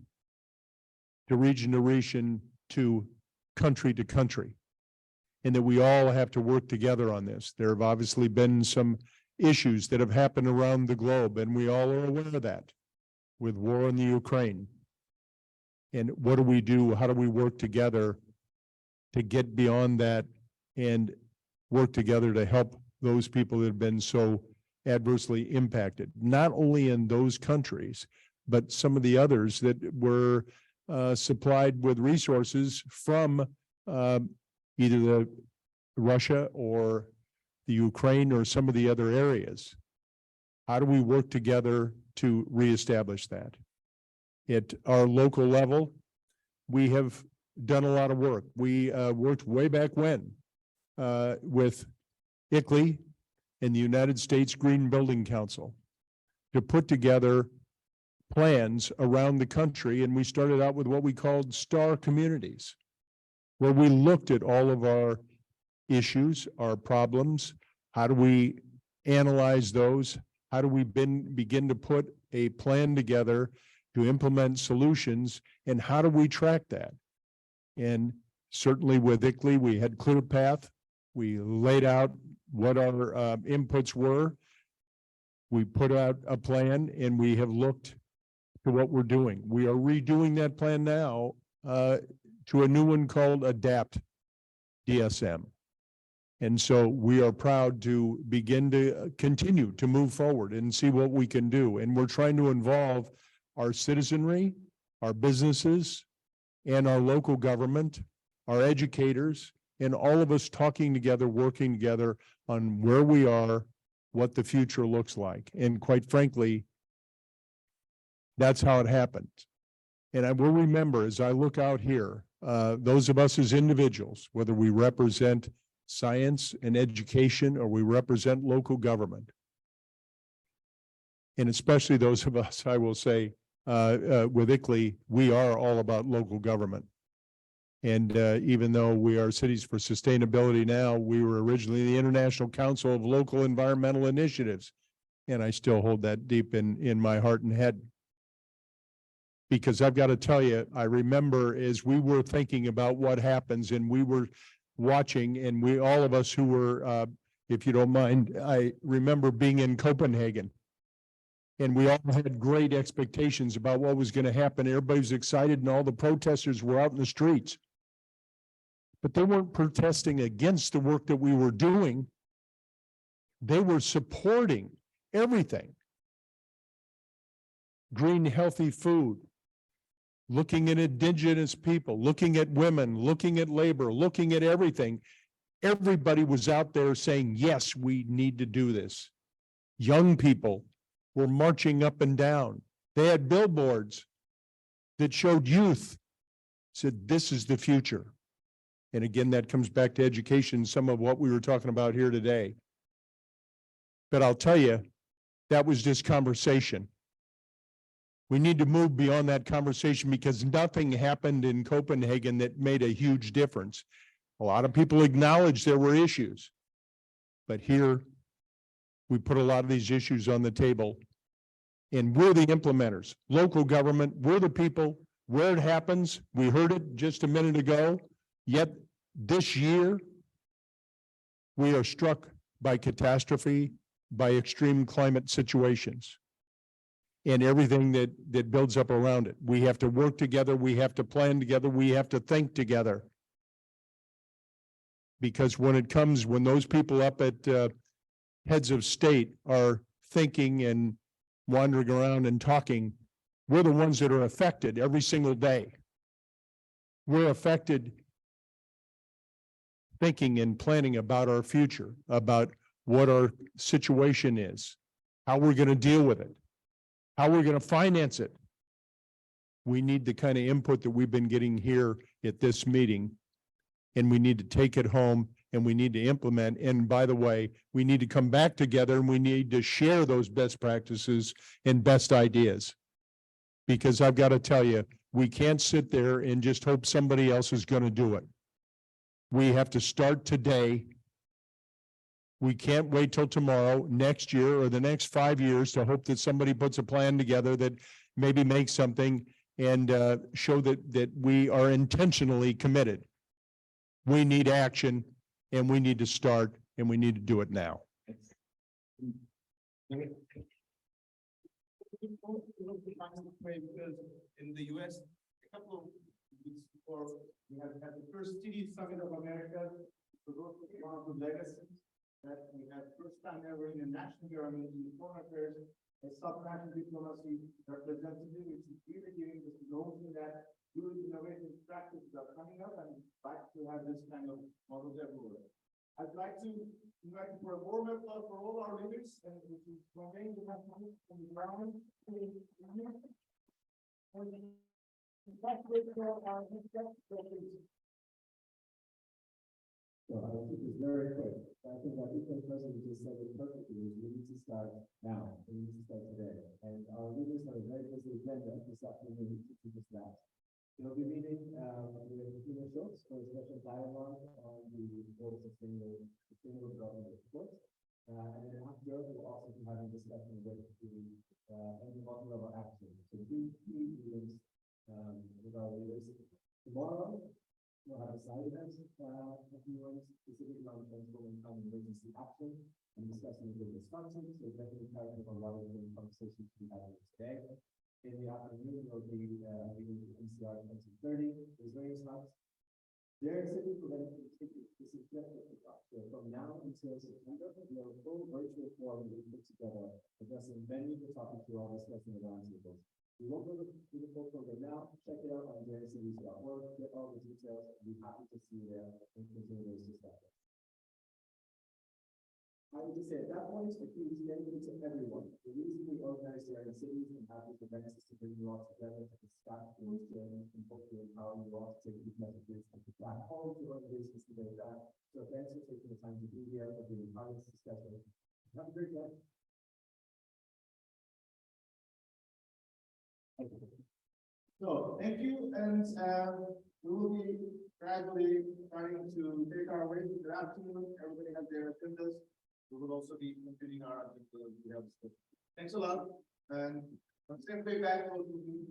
to region to country, and that we all have to work together on this. There have obviously been some issues that have happened around the globe, and we all are aware of that with war in the Ukraine. And what do we do? How do we work together to get beyond that and work together to help those people that have been so adversely impacted, not only in those countries, but some of the others that were supplied with resources from either the Russia or the Ukraine or some of the other areas. How do we work together to reestablish that? At our local level, we have done a lot of work. We worked way back when with ICLEI and the United States Green Building Council to put together plans around the country, and we started out with what we called star communities, where we looked at all of our issues, our problems. How do we analyze those? How do we begin to put a plan together to implement solutions, and how do we track that? And certainly with ICLEI, we had clear path. We laid out what our inputs were. We put out a plan, and we have looked to what we're doing. We are redoing that plan now to a new one called ADAPT DSM. And so we are proud to begin to continue to move forward and see what we can do. And we're trying to involve our citizenry, our businesses, and our local government, our educators, and all of us talking together, working together on where we are, what the future looks like. And quite frankly, that's how it happened. And I will remember, as I look out here, those of us as individuals, whether we represent science and education or we represent local government, and especially those of us, I will say, with ICLEI, we are all about local government. And even though we are Cities for Sustainability now, we were originally the International Council of Local Environmental Initiatives. And I still hold that deep in my heart and head. Because I've got to tell you, I remember as we were thinking about what happens and we were watching, and we, all of us who were, if you don't mind, I remember being in Copenhagen. And we all had great expectations about what was going to happen. Everybody was excited and all the protesters were out in the streets. But they weren't protesting against the work that we were doing. They were supporting everything. Green, healthy food, looking at indigenous people, looking at women, looking at labor, looking at everything. Everybody was out there saying, yes, we need to do this. Young people were marching up and down. They had billboards that showed youth, said, this is the future. And again, that comes back to education, some of what we were talking about here today. But I'll tell you, that was just conversation. We need to move beyond that conversation because nothing happened in Copenhagen that made a huge difference. A lot of people acknowledge there were issues, but here we put a lot of these issues on the table, and we're the implementers. Local government, we're the people. Where it happens, we heard it just a minute ago, yet this year we are struck by catastrophe, by extreme climate situations, and everything that builds up around it. We have to work together, we have to plan together, we have to think together. Because when those people up at heads of state are thinking and wandering around and talking, we're the ones that are affected every single day. We're affected thinking and planning about our future, about what our situation is, how we're going to deal with it, how we're going to finance it. We need the kind of input that we've been getting here at this meeting, and we need to take it home and we need to implement. And by the way, we need to come back together and we need to share those best practices and best ideas. Because I've got to tell you, we can't sit there and just hope somebody else is going to do it. We have to start today. We can't wait till tomorrow, next year, or the next 5 years to hope that somebody puts a plan together that maybe makes something and show that we are intentionally committed. We need action, and we need to start, and we need to do it now. Because in the US, a couple of weeks before, we had the first City Summit of America, one of the legacies that we had first time ever in a national government in foreign affairs, a subnational diplomacy representative, which is really giving this notion that really innovative practices are coming up and like to have this kind of models everywhere. I'd like to invite you for a warm applause for all our leaders, and which is conveying the message from the ground. So I'll keep this very quick. I think that the president just said it perfectly. We need to start now. We need to start today. And our leaders have a very busy agenda this afternoon to do just that. We'll be meeting with Tina Schultz for a special dialogue on the World Sustainable Development Report. And then after, we'll also be having discussion with the multi-level action. So two key meetings with our leaders. Tomorrow, we'll have a side event, a few ones specifically on transforming emergency action and discussing the business functions. So definitely carrying a lot of the conversations we have today. In the afternoon, we'll be meeting with NCR 2030. There's various hubs. They're simply preventing this is just a kickoff. So from now until September, we have a full virtual forum that we put together addressing many of the topics we're all discussing at roundtables. We won't go to the full program now. Check it out on daringcities.org. Get all the details. We'll be happy to see you there and continue those discussions. I would just say at that point, a huge thank you to everyone. The reason we organize Daring Cities and have these events is to bring you all together to discuss those journeys and hopefully empower you all to take these messages and to back all of your organizations today. So thanks for taking the time to be here and being part of this discussion. Have a great day. So thank you, and we will be gradually starting to take our way to the afternoon. Everybody has their agendas. We will also be completing our agenda. Thanks a lot, and I'm staying back for the